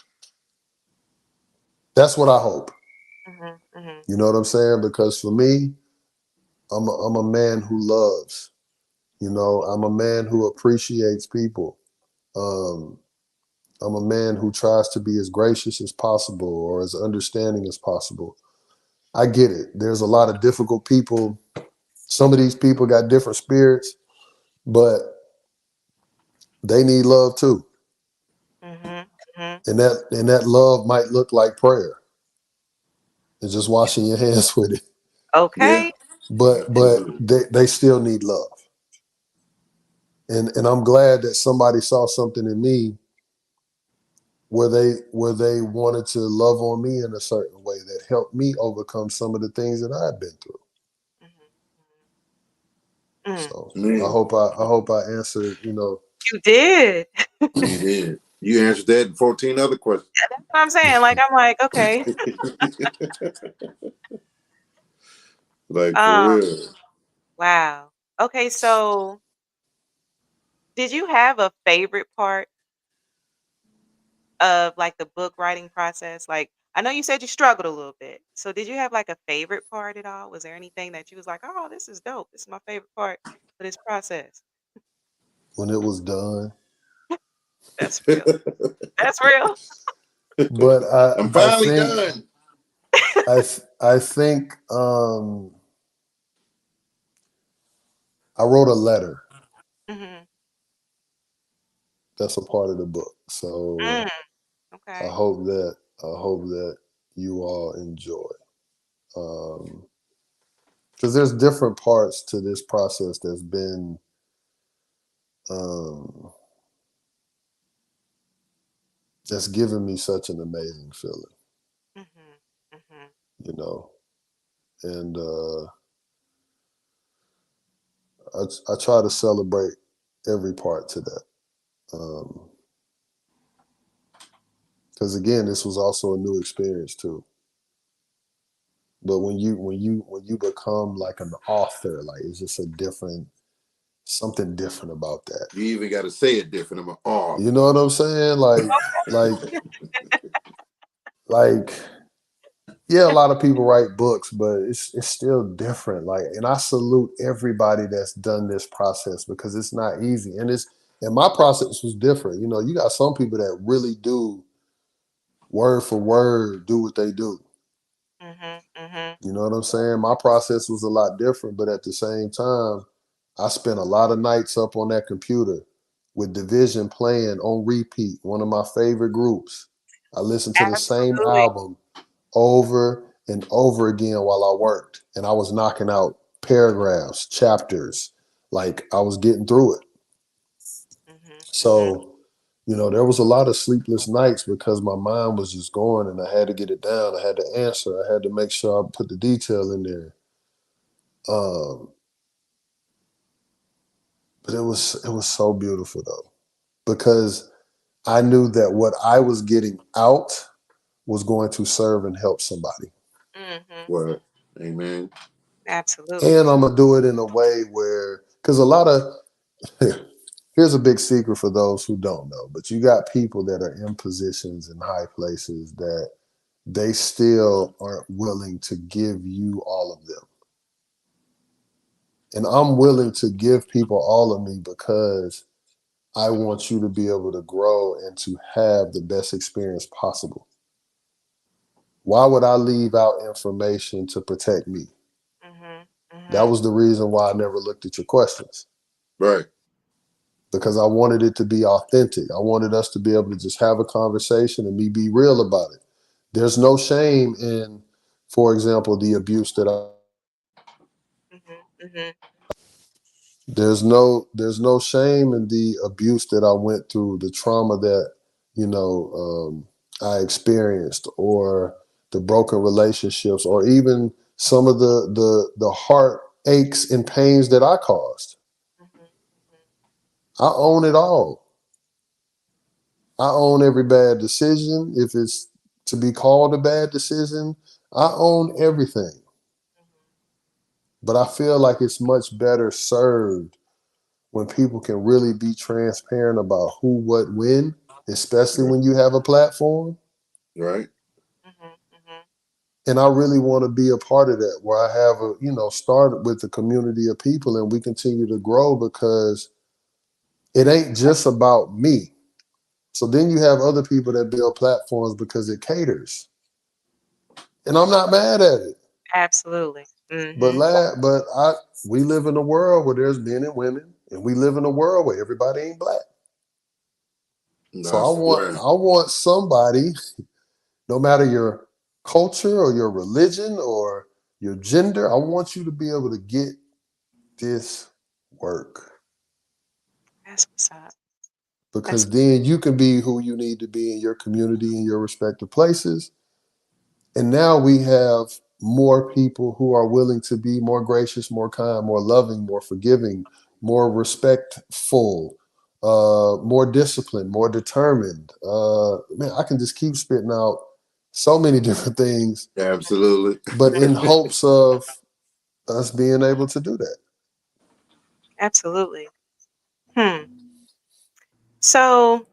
That's what I hope. Mhm. Mhm. You know what I'm saying? Because for me, I'm a man who loves. You know, I'm a man who appreciates people. Um, I'm a man who tries to be as gracious as possible or as understanding as possible. I get it. There's a lot of difficult people. Some of these people got different spirits, but they need love too. Mhm. Mhm. And that love might look like prayer and just washing your hands with it. Yeah. Okay. But Absolutely. they still need love. And I'm glad that somebody saw something in me where they wanted to love on me in a certain way that helped me overcome some of the things that I've been through. Mhm. Mhm. So I Man, hope I answered, you know. You did. you did. You answered that and 14 other questions. That's what I'm saying. Like I'm like, okay. Like for Um, real. wow. Okay, so did you have a favorite part of like the book writing process? Like I know you said you struggled a little bit. So did you have like a favorite part at all? Was there anything that you was like, "Oh, this is dope. This is my favorite part of this process." When it was done. That's real. That's real. But I'm I finally think done. I think I wrote a letter Mhm. that's a part of the book. So Mm, I okay. hope that I hope that you all enjoy. Because there's different parts to this process um, that's given me such an amazing feeling, Mhm. Mhm. you know. And I try to celebrate every part to that. Because again, this was also a new experience too. But when you become like an author, like it's just a different something different about that. You even got to say it different. I'm an You author. know what I'm saying? Like, like, yeah, a lot of people write books, but it's still different. Like, and I salute everybody that's done this process because it's not easy. And my process was different. You know, you got some people that really do word for word do what they do. Mhm. Mhm. You know what I'm saying? My process was a lot different, but at the same time, I spent a lot of nights up on that computer with Division playing on repeat, one of my favorite groups. I listened to the same Absolutely. album over and over again while I worked, and I was knocking out paragraphs, chapters, like I was getting through it. Mhm. Mhm. So, you know, there was a lot of sleepless nights because my mind was just going and I had to get it down. I had to answer. I had to make sure I put the detail in there. Um, but it was so beautiful though, because I knew that what I was getting out was going to serve and help somebody. Mhm. What? Amen. And Absolutely. I'm gonna do it in a way where, because a lot of here's a big secret for those who don't know, but you got people that are in positions in high places that they still aren't willing to give you all of them. And I'm willing to give people all of me because I want you to be able to grow and to have the best experience possible. Why would I leave out information to protect me? Mhm. That Mhm. was the reason why I never looked at your questions, Right. because I wanted it to be authentic. I wanted us to be able to just have a conversation and me be real about it. There's no shame in, for example, the abuse that I went through. Mhm. Mhm. There's no shame in the abuse that I went through, the trauma that I experienced, or the broken relationships, or even some of the heart aches and pains that I caused. Mhm. Mhm. I own it all. I own every bad decision. If it's to be called a bad decision, I own everything. Mhm. But I feel like it's much better served when people can really be transparent about who, what, when, especially Right. when you have a platform. Right. Mhm. Mhm. And I really want to be a part of that, where I have a, started with a community of people and we continue to grow, because it ain't just about me. So then you have other people that build platforms because it caters. And I'm not mad at it. Absolutely. But Mhm. we live in a world where there's men and women, and we live in a world where everybody ain't black. So I That's want right. I want somebody, no matter your culture or your religion or your gender, I want you to be able to get this work, That's what's up. That's because then you can be who you need to be in your community, in your respective places. And now we have more people who are willing to be more gracious, more kind, more loving, more forgiving, more respectful, more disciplined, more determined. Man, I can just keep spitting out so many different things, Absolutely. but in hopes of us being able to do that. absolutely. Hmm. So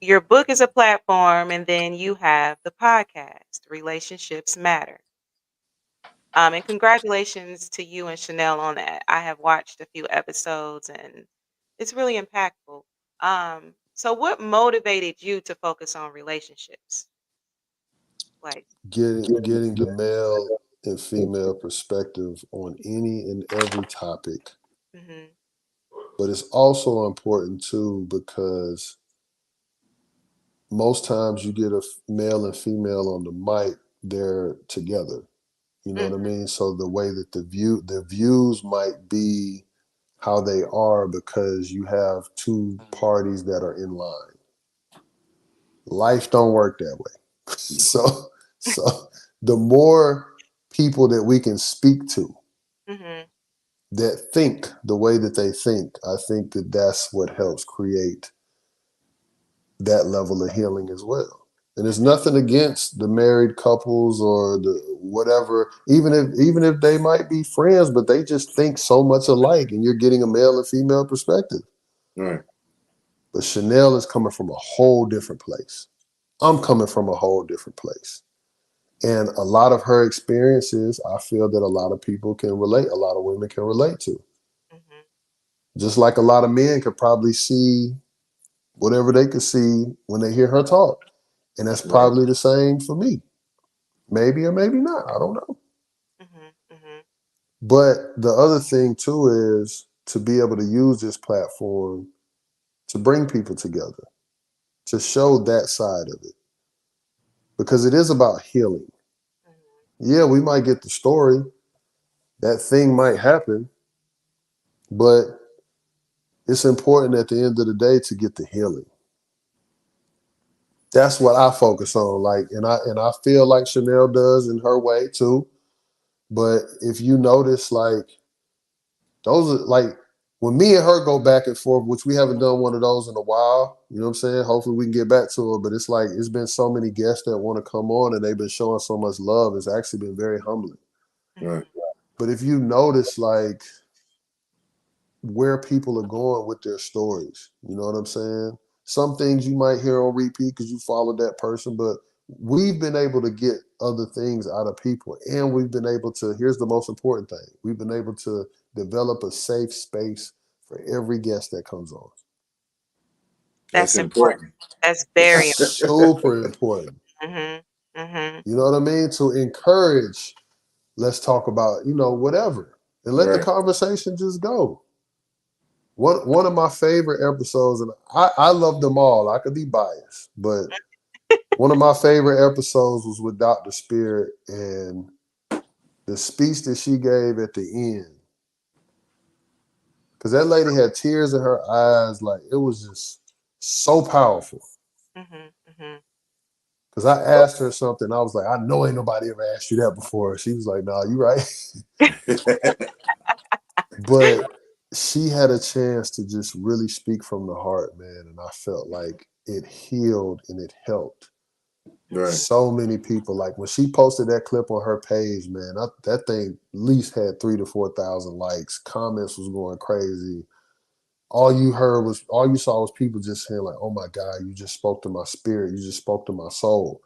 your book is a platform, and then you have the podcast, Relationships Matter. And congratulations to you and Chanel on that. I have watched a few episodes, and it's really impactful. So what motivated you to focus on relationships? Like, Getting the male and female perspective on any and every topic. hmm But it's also important too, because most times you get a male and female on the mic, they're together. You know what I hmm mean? So the way that the views might be how they are, because you have two parties that are in line. Life don't work that way. So the more people that we can speak to hmm that think the way that they think, I think that that's what helps create that level of healing as well. And there's nothing against the married couples or the whatever, even if they might be friends, but they just think so much alike, and you're getting a male and female perspective. Right. But Chanel is coming from a whole different place. I'm coming from a whole different place. And a lot of her experiences, I feel that a lot of people can relate, a lot of women can relate to. hmm Just like a lot of men could probably see whatever they could see when they hear her talk. And that's Right. probably the same for me. Maybe or maybe not. I don't know. hmm hmm But the other thing too is to be able to use this platform to bring people together, to show that side of it, because it is about healing. Yeah, we might get the story, that thing might happen, but it's important at the end of the day to get the healing. That's what I focus on. Like, and I feel like Chanel does in her way too. But if you notice, like, those are like when me and her go back and forth, which we haven't done one of those in a while. You know what I'm saying? Hopefully we can get back to it. But it's like it's been so many guests that want to come on, and they've been showing so much love. It's actually been very humbling. Right. hmm But if you notice, like, where people are going with their stories, you know what I'm saying? Some things you might hear on repeat because you followed that person, but we've been able to get other things out of people, and we've been able to. Here's the most important thing: we've been able to develop a safe space for every guest that comes on. That's That's important. important. That's It's very super important. important. Hmm You know what I mean? To encourage, let's talk about, whatever, and let the Right. conversation just go. One of my favorite episodes, and I love them all. I could be biased, but one of my favorite episodes was with Dr. Spirit, and the speech that she gave at the end. Because that lady had tears in her eyes, like it was just so powerful. hmm hmm Because I asked her something, I was like, I know ain't nobody ever asked you that before. She was like, nah, you right. But she had a chance to just really speak from the heart, man. And I felt like it healed and it helped Right. so many people. Like when she posted that clip on her page, man, that thing at least had 3 to 4 thousand likes. Comments was going crazy. All you saw was people just saying like, "Oh my God, you just spoke to my spirit. You just spoke to my soul."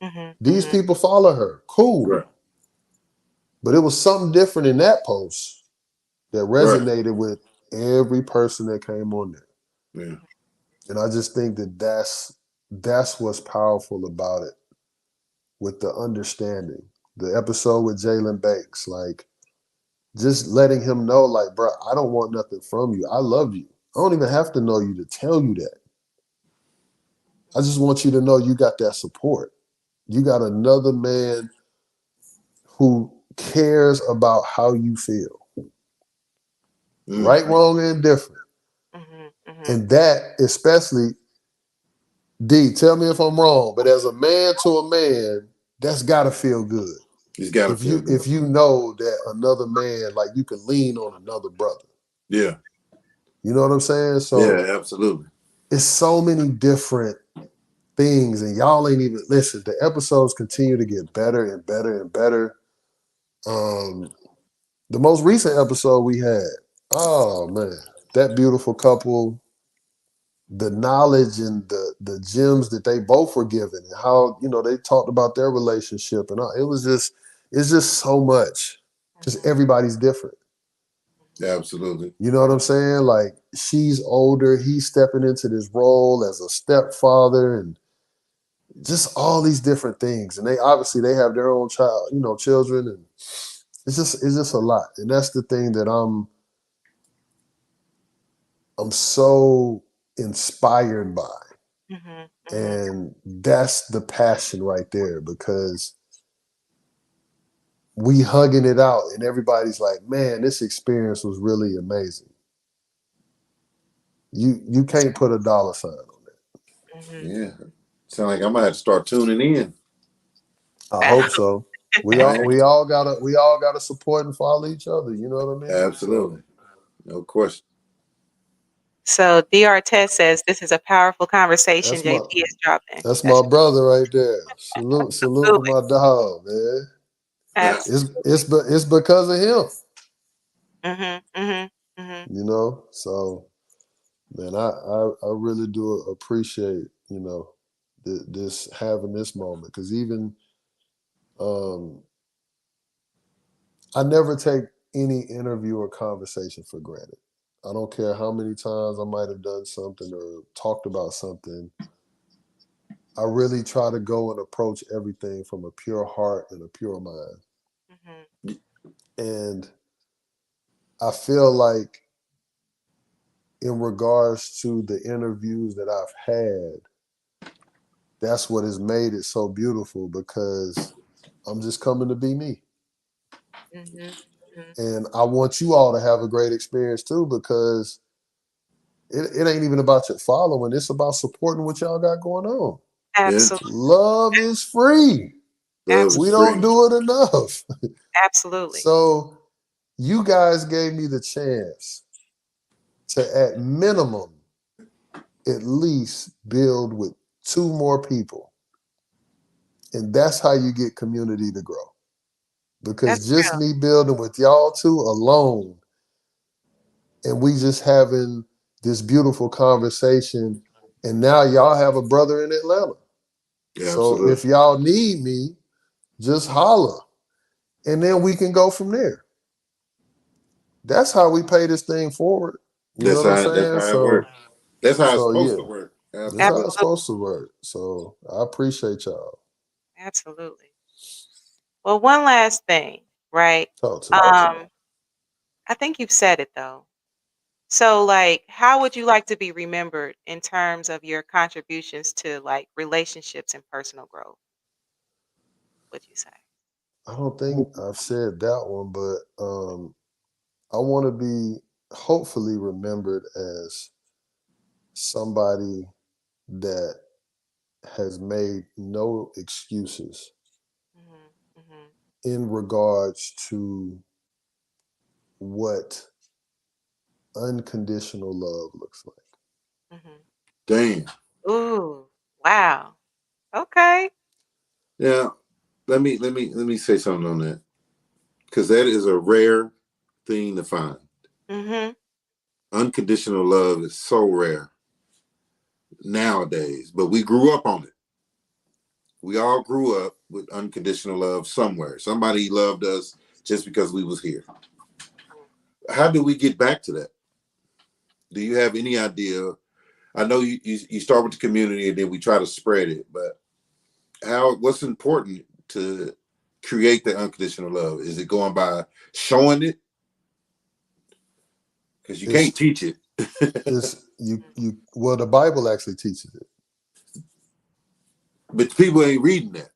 Mhm. These Mhm. people follow her. Cool. Right. But it was something different in that post that Right. resonated with every person that came on there. Yeah. And I just think that that's what's powerful about it, with the understanding. The episode with Jalen Banks, like just letting him know, like, bro, I don't want nothing from you. I love you. I don't even have to know you to tell you that. I just want you to know you got that support. You got another man who cares about how you feel, right, Mm. wrong, and indifferent. Mhm. Mhm. And that, especially, D, tell me if I'm wrong, but as a man to a man, that's gotta feel good. He's got to If feel you good. if you know that another man, like you can lean on another brother. Yeah. You know what I'm saying? So Yeah. Absolutely. it's so many different things, and y'all ain't even listen. The episodes continue to get better and better and better. Um, the most recent episode we had, oh man, that beautiful couple, the knowledge and the gems that they both were given, and how they talked about their relationship, and all, it's just so much. Just Mhm. everybody's different. Mhm. Absolutely. You know what I'm saying? Like she's older, he's stepping into this role as a stepfather, and just all these different things. And they obviously they have their own child, children, and it's just a lot. And that's the thing that I'm so inspired by. Mhm. Mhm. And that's the passion right there, because we hugging it out and everybody's like, man, this experience was really amazing. You can't put a dollar sign on that. Mhm. Yeah. Sound like I might have to start tuning in. I hope Absolutely. so. We I all am. we all gotta support and follow each other. You know what I mean? So Absolutely. No question. So Dr. Test says this is a powerful conversation. that's my JP is dropping. that's my That's brother right there. Salute to absolutely, my dog, man. Nah. It's absolutely. it's because of him, Mhm. Mhm. Mhm. So man, I really do appreciate this having this moment, because even um I never take any interview or conversation for granted. I don't care how many times I might have done something or talked about something. I really try to go and approach everything from a pure heart and a pure mind. Mhm. And I feel like, in regards to the interviews that I've had, that's what has made it so beautiful, because I'm just coming to be me. Mhm. Mhm. And I want you all to have a great experience too, because it ain't even about your following. It's about supporting what y'all got going on. Yeah. Absolutely. Love is free. Love is We Absolutely. don't free. do it enough. Absolutely. So you guys gave me the chance to, at minimum, at least build with two more people. And that's how you get community to grow. That's Because just real. me building with y'all two alone, and we just having this beautiful conversation, and now y'all have a brother in Atlanta. Yeah, So if absolutely. y'all need me, just holler. And then we can go from there. That's how we pay this thing forward. You know what I'm That's saying? how it works. So That's how it's so supposed yeah, to work. that's how Absolutely. it's Absolutely. supposed to work. So I appreciate y'all. Absolutely. Well, one last thing, right? Talk to me. Um, I think you've said it though. So, like, how would you like to be remembered in terms of your contributions to like relationships and personal growth? Would you say? I don't think I've said that one, but I want to be hopefully remembered as somebody that has made no excuses Mhm. Mhm. in regards to what unconditional love looks like. Mhm. Damn. Ooh. Wow. Okay. Yeah. Let me say something on that, because that is a rare thing to find. Mhm. Unconditional love is so rare nowadays, but we grew up on it. We all grew up with unconditional love somewhere. Somebody loved us just because we was here. How do we get back to that? Do you have any idea? I know you start with the community and then we try to spread it, but what's important to create that unconditional love? Is it going by showing it? Because you can't It's teach it. it's you well, the Bible actually teaches it. But people ain't reading that.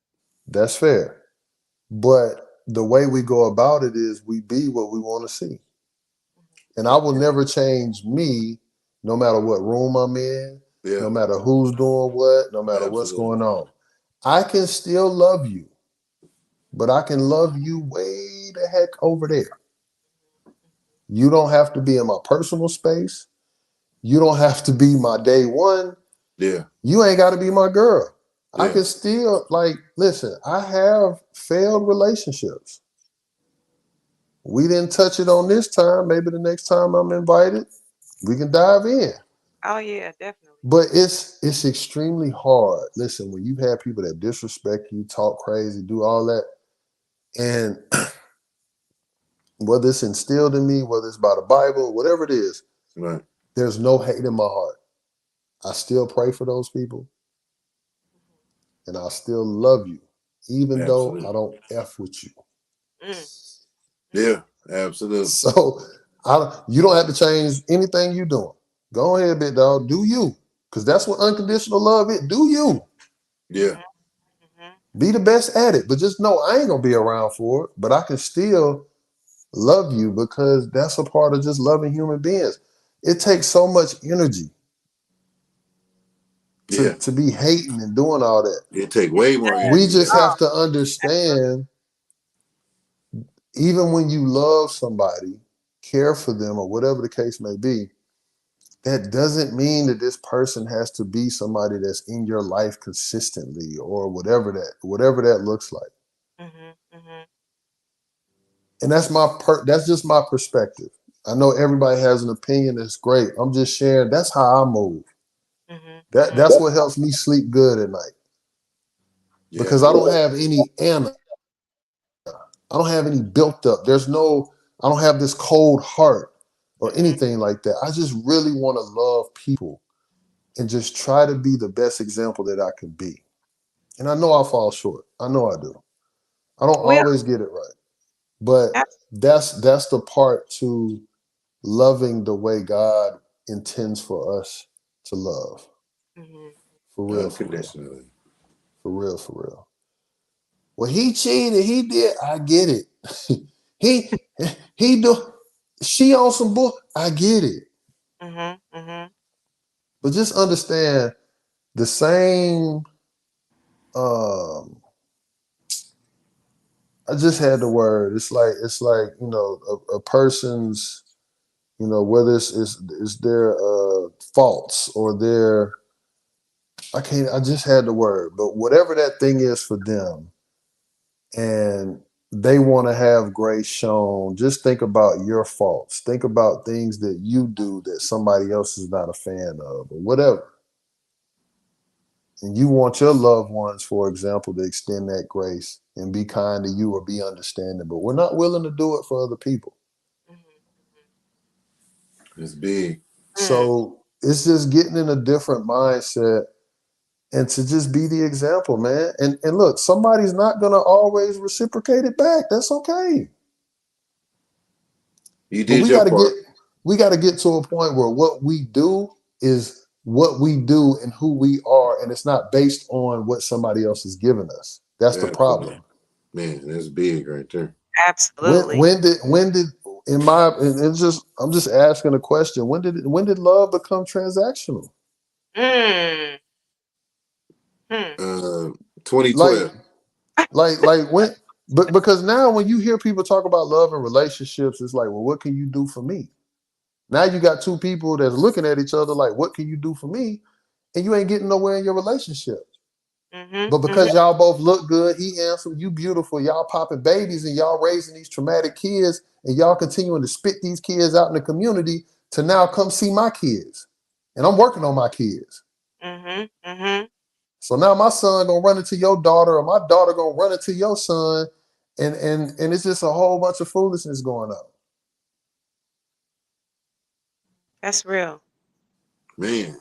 That's fair. But the way we go about it is we be what we want to see. And I will never change me no matter what room I'm in, Yeah, no matter who's doing what, no matter what's absolutely. going on. I can still love you, but I can love you way the heck over there. You don't have to be in my personal space. You don't have to be my day one. Yeah, You ain't got to be my girl. I yeah, can still, like, listen, I have failed relationships. We didn't touch it on this time. Maybe the next time I'm invited, we can dive in. Oh yeah, definitely. But it's extremely hard. Listen, when you have people that disrespect you, talk crazy, do all that, and whether it's instilled in me, whether it's by the Bible, whatever it is, right. there's no hate in my heart. I still pray for those people, and I still love you, even though I Absolutely. don't f with you. Mm, mm, Yeah, absolutely. So you don't have to change anything you doing. Go ahead, big dog. Do you? Because that's what unconditional love is. Do you? Yeah, mhm, mhm, Be the best at it. But just know I ain't gonna be around for it. But I can still love you because that's a part of just loving human beings. It takes so much energy yeah. to be hating and doing all that. It take it way more does. We energy just than Oh, have to absolutely. understand, even when you love somebody, care for them, or whatever the case may be, that doesn't mean that this person has to be somebody that's in your life consistently or whatever that looks like. Mhm, mhm, And that's just my perspective. I know everybody has an opinion that's great. I'm just sharing that's how I move. mhm, mhm, That's what helps me sleep good at night yeah. because I don't have any Anna. I don't have any built up. I don't have this cold heart or mhm, anything like that. I just really want to love people and just try to be the best example that I can be. And I know I fall short. I know I do. I don't we always get it right. But abs that's the part to loving the way God intends for us to love. mhm, For real, for real. Unconditionally. For real, for real. Well, he cheated, he did. I get it. he he do she on some bull. I get it. mhm, mhm, But just understand the same um I just had the word. It's like, a person's, whether it's their faults or their I just had the word, but whatever that thing is for them, and they want to have grace shown, just think about your faults. Think about things that you do that somebody else is not a fan of, or whatever. And you want your loved ones, for example, to extend that grace and be kind to you or be understanding, but we're not willing to do it for other people. mhm, mhm, It's big. mm. So it's just getting in a different mindset and to just be the example, man. And look, somebody's not gonna always reciprocate it back. That's okay. You But did your part. we gotta get to a point where what we do is what we do and who we are, and it's not based on what somebody else has given us. That's the Absolutely. problem. Man, that's big right there. When Absolutely. when did in my and it's just I'm just asking a question. When did love become transactional? Mm, hmm. Uh, Like 2012. like when but because now when you hear people talk about love and relationships, it's like, well, what can you do for me? Now you got two people that's looking at each other like, what can you do for me? And you ain't getting nowhere in your relationship. Mhm, But mhm, because y'all both look good, he handsome, you beautiful, y'all popping babies and y'all raising these traumatic kids and y'all continuing to spit these kids out in the community to now come see my kids. And I'm working on my kids. mhm, mhm. So now my son gonna run into your daughter, or my daughter gonna run into your son, and it's just a whole bunch of foolishness going on. That's real. Man,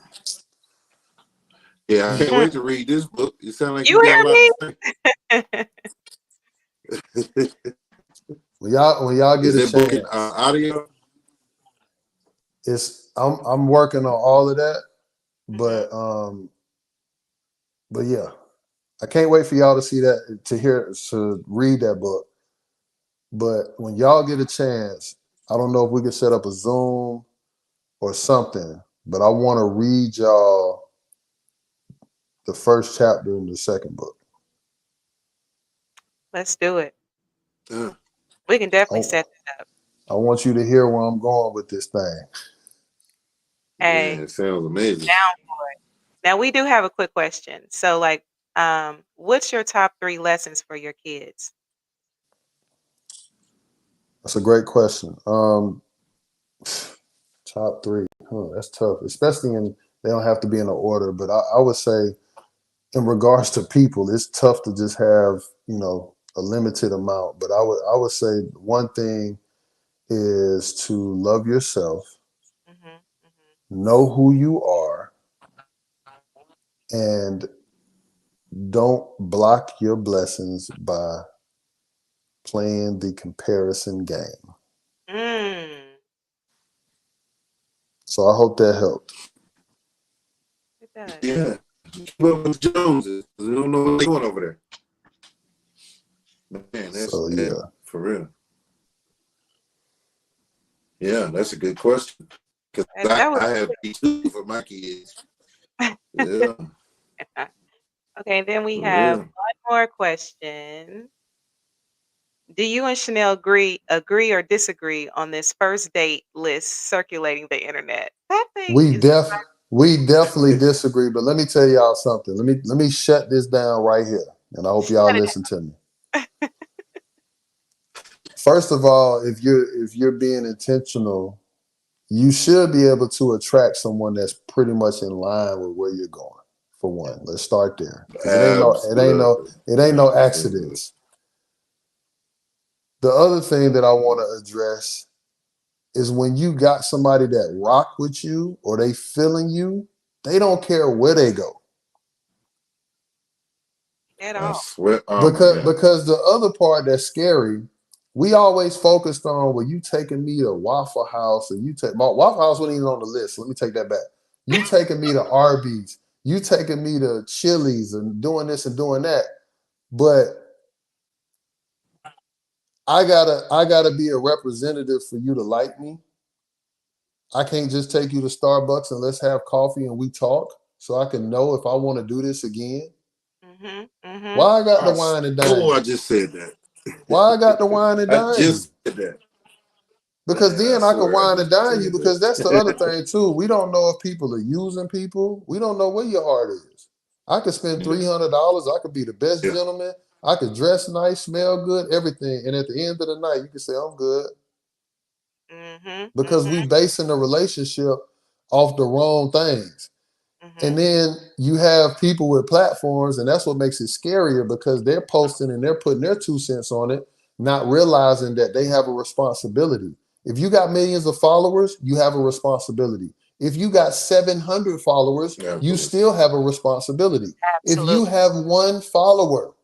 yeah, I can't Hmm. wait to read this book. It sounds like you You got a lot to hear say. me? When y'all Is get a that book in chance, audio? I'm working on all of that, Hmm. but yeah, I can't wait for y'all to see that, to read that book. But when y'all get a chance, I don't know if we can set up a Zoom or something, but I want to read y'all the first chapter in the second book. Let's do it. Uh, We can definitely I, set that up. I want you to hear where I'm going with this thing. man, Hey, it sounds amazing. down for it. Now we do have a quick question. So, like, what's your top 3 lessons for your kids? That's a great question. Top three. Huh, that's tough, especially in they don't have to be in an order, but I would say in regards to people, it's tough to just have, a limited amount. But I would say one thing is to love yourself, Hmm. Hmm. know who you are, and don't block your blessings by playing the comparison game. Mm, So I hope that helped. it does. Yeah, keep up with the Joneses. They don't know what they're doing over there. Man, So that yeah, for real. Yeah, that's a good question. Because That was I have these two for my kids. Yeah, okay. Then we for have real. one more question. Do you and Chanel agree or disagree on this first date list circulating the internet? That thing we is def we definitely disagree. But let me tell y'all something. Let me shut this down right here, and I hope shut y'all it listen to me. First of all, if you're being intentional, you should be able to attract someone that's pretty much in line with where you're going. For one, let's start there because Absolutely. it ain't no Absolutely. accidents. The other thing that I want to address is when you got somebody that rock with you or they feeling you, they don't care where they go. at I all. swear. Oh my Because God. because the other part that's scary, we always focused on, well, you taking me to Waffle House, and Waffle House wasn't even on the list. Let me take that back. You taking me to Arby's, you taking me to Chili's and doing this and doing that. But I gotta be a representative for you to like me. I can't just take you to Starbucks and let's have coffee and we talk so I can know if I want to do this again. Mhm, mhm. Why I got to I wine and dine swore I you? just said that. Why I got to wine and I dine you? just said that. Because Man, I then I can swear I wine just and dine you, said because that's the other that. thing too. We don't know if people are using people. We don't know where your heart is. I could spend $300. I could be the best Yeah. gentleman. I could dress nice, smell good, everything. And at the end of the night, you can say, I'm good. Mhm, Because we mhm, basing the relationship off the wrong things. And mhm. then you have people with platforms, and that's what makes it scarier because they're posting and they're putting their 2 cents on it, not realizing that they have a responsibility. If you got millions of followers, you have a responsibility. If you got 700 followers, you Absolutely. still have a responsibility. If you Absolutely. have one follower,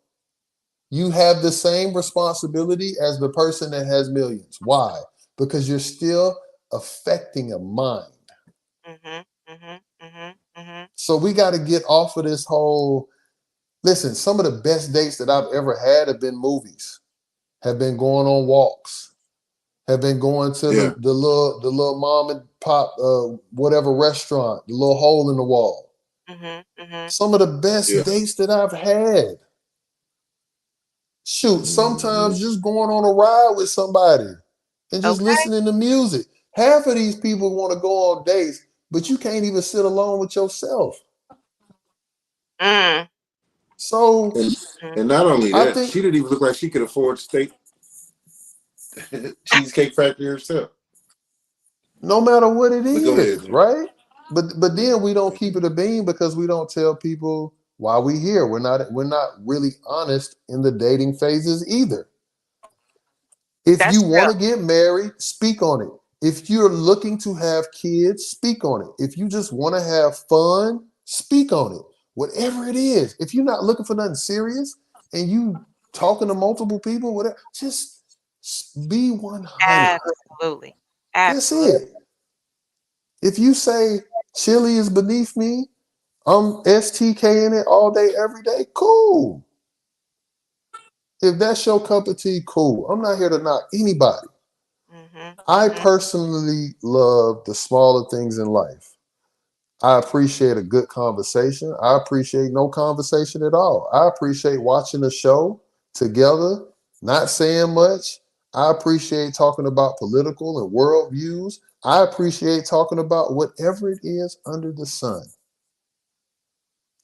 you have the same responsibility as the person that has millions. Why? Because you're still affecting a mind. Mhm, mhm, mhm, mhm. So we got to get off of this whole. Listen, some of the best dates that I've ever had have been movies, have been going on walks, have been going to Yeah. the little mom and pop whatever restaurant, the little hole in the wall. Mhm, mhm. Some of the best Yeah. dates that I've had. Shoot, Hmm. sometimes just going on a ride with somebody and just Okay. listening to music. Half of these people want to go on dates, but you can't even sit alone with yourself. Mm, So And mhm. and not only I that, think she didn't even look like she could afford steak cheesecake factory herself. no matter what it But go ahead, is, man. right? But then we don't keep it a bean because we don't tell people while we here. We're not really honest in the dating phases either. If you That's real. want to get married, speak on it. If you're looking to have kids, speak on it. If you just want to have fun, speak on it. Whatever it is. If you're not looking for nothing serious and you talking to multiple people, whatever, just be 100. Absolutely. That's Absolutely. it. If you say chili is beneath me, I'm STK in it all day, every day, cool. If that's your cup of tea, cool. I'm not here to knock anybody. Mhm. I Mhm. personally love the smaller things in life. I appreciate a good conversation. I appreciate no conversation at all. I appreciate watching a show together, not saying much. I appreciate talking about political and world views. I appreciate talking about whatever it is under the sun.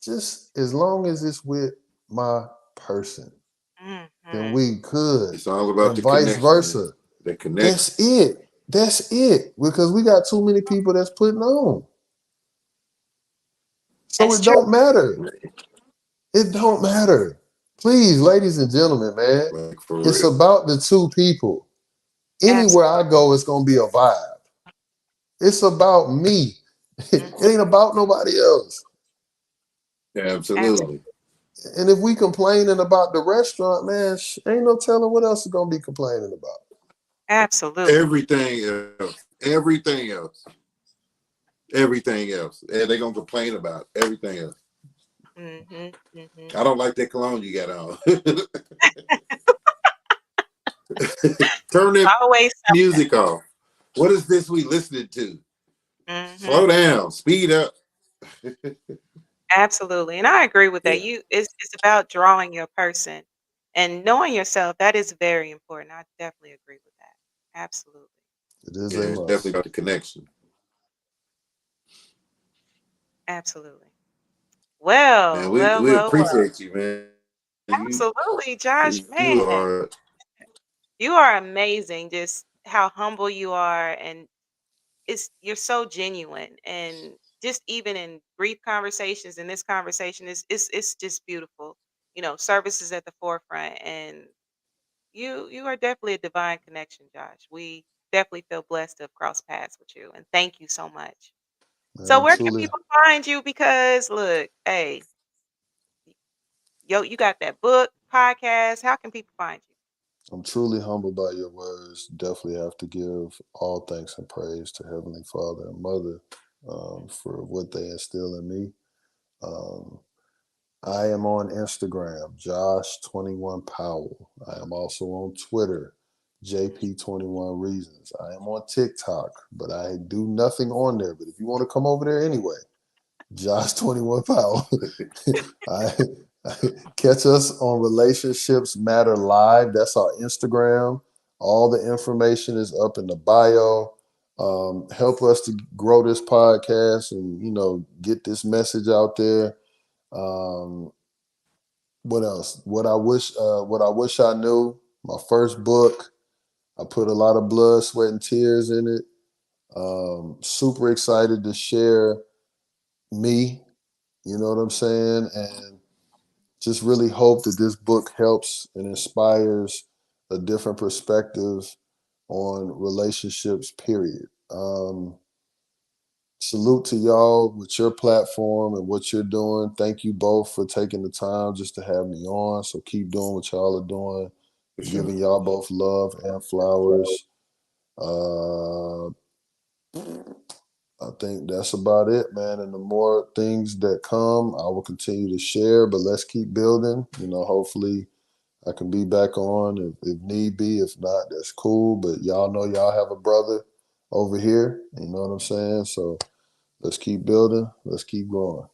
Just as long as it's with my person, then Mhm. we good. It's all about And the vice connection, man. versa. The connection. That's it. That's it. Because we got too many people that's putting on. So That's it true. don't matter. It don't matter. Please, ladies and gentlemen, man, Like for it's real. about the two people. Anywhere Absolutely. I go, it's gonna be a vibe. It's about me. It Mhm. ain't about nobody else. Absolutely. Absolutely. And if we complaining about the restaurant, man, ain't no telling what else is gonna be complaining about. Absolutely. Everything else. Everything else. Everything else. And they're gonna complain about everything else. Mhm. Mhm. I don't like that cologne you got on. Turn that Always music off. What is this we listening to? Slow mhm. down. Speed up. Absolutely. And I agree with that. Yeah. It's about drawing your person and knowing yourself. That is very important. I definitely agree with that. Absolutely. It is a Yeah, it's definitely must. about the connection. Absolutely. Man, Well, well, we well, well. appreciate you, man. Absolutely, Josh. You Man, are you are amazing. Just how humble you are, and you're so genuine, and just even in brief conversations, in this conversation, it's just beautiful. Service is at the forefront, and you are definitely a divine connection, Josh. We definitely feel blessed to have crossed paths with you, and thank you so much. So, Man, where can truly, people find you? Because look, hey, yo, you got that book, podcast. How can people find you? I'm truly humbled by your words. Definitely have to give all thanks and praise to Heavenly Father and Mother for what they instill in me. Um, I am on Instagram, Josh21 Powell. I am also on Twitter, JP21 Reasons. I am on TikTok, but I do nothing on there. But if you want to come over there anyway, Josh21 Powell. I, I catch us on Relationships Matter Live. That's our Instagram. All the information is up in the bio. Help us to grow this podcast and get this message out there. Um, what else? What I wish I knew. My first book. I put a lot of blood, sweat, and tears in it. Super excited to share me. You know what I'm saying? And just really hope that this book helps and inspires a different perspective on relationships, period. Salute to y'all with your platform and what you're doing. Thank you both for taking the time just to have me on. So keep doing what y'all are doing, for sure. giving y'all both love and flowers. Uh, I think that's about it, man. And the more things that come, I will continue to share. But let's keep building. Hopefully I can be back on if need be. If not, that's cool. But y'all know y'all have a brother over here. You know what I'm saying? So let's keep building. Let's keep growing.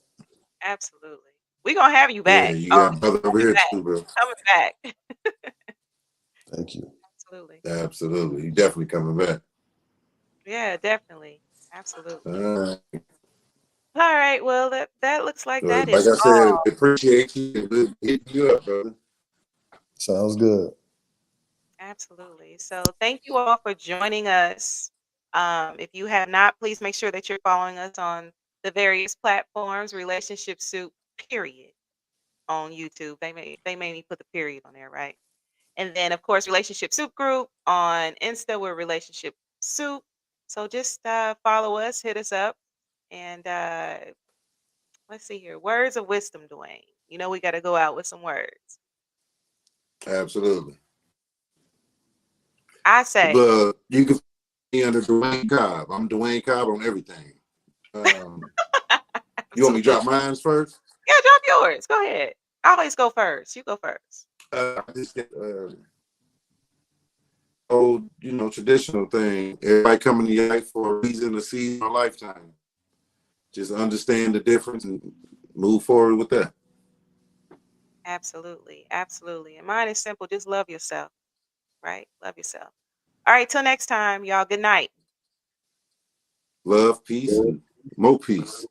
Absolutely. We're gonna have you Yeah, back. you got brother over Coming here back. too, bro. Coming back. Thank you. Absolutely. Absolutely. You definitely coming back. Yeah, definitely. Absolutely. Uh, All right. Well, that looks like so that like is I said, all. we appreciate you and we'll hit you up, brother. Sounds good. Absolutely. So thank you all for joining us. If you have not, please make sure that you're following us on the various platforms, Relationship Soup, period. on YouTube. They made me put the period on there, right? And then, of course, Relationship Soup Group on Insta. We're Relationship Soup. So just follow us, hit us up, and let's see here. Words of wisdom, Dwayne. You know we got to go out with some words. Absolutely. I say, But you can find me under Dwayne Cobb. I'm Dwayne Cobb on everything. You want me to absolutely. drop mines first? Yeah, drop yours. Go ahead. I always go first. You go first. I just get old, traditional thing. Everybody coming to your life for a reason, a season, a lifetime. Just understand the difference and move forward with that. Absolutely. Absolutely. And mine is simple. Just love yourself, right? Love yourself. All right. Till next time, y'all. Good night. Love, peace, and more peace.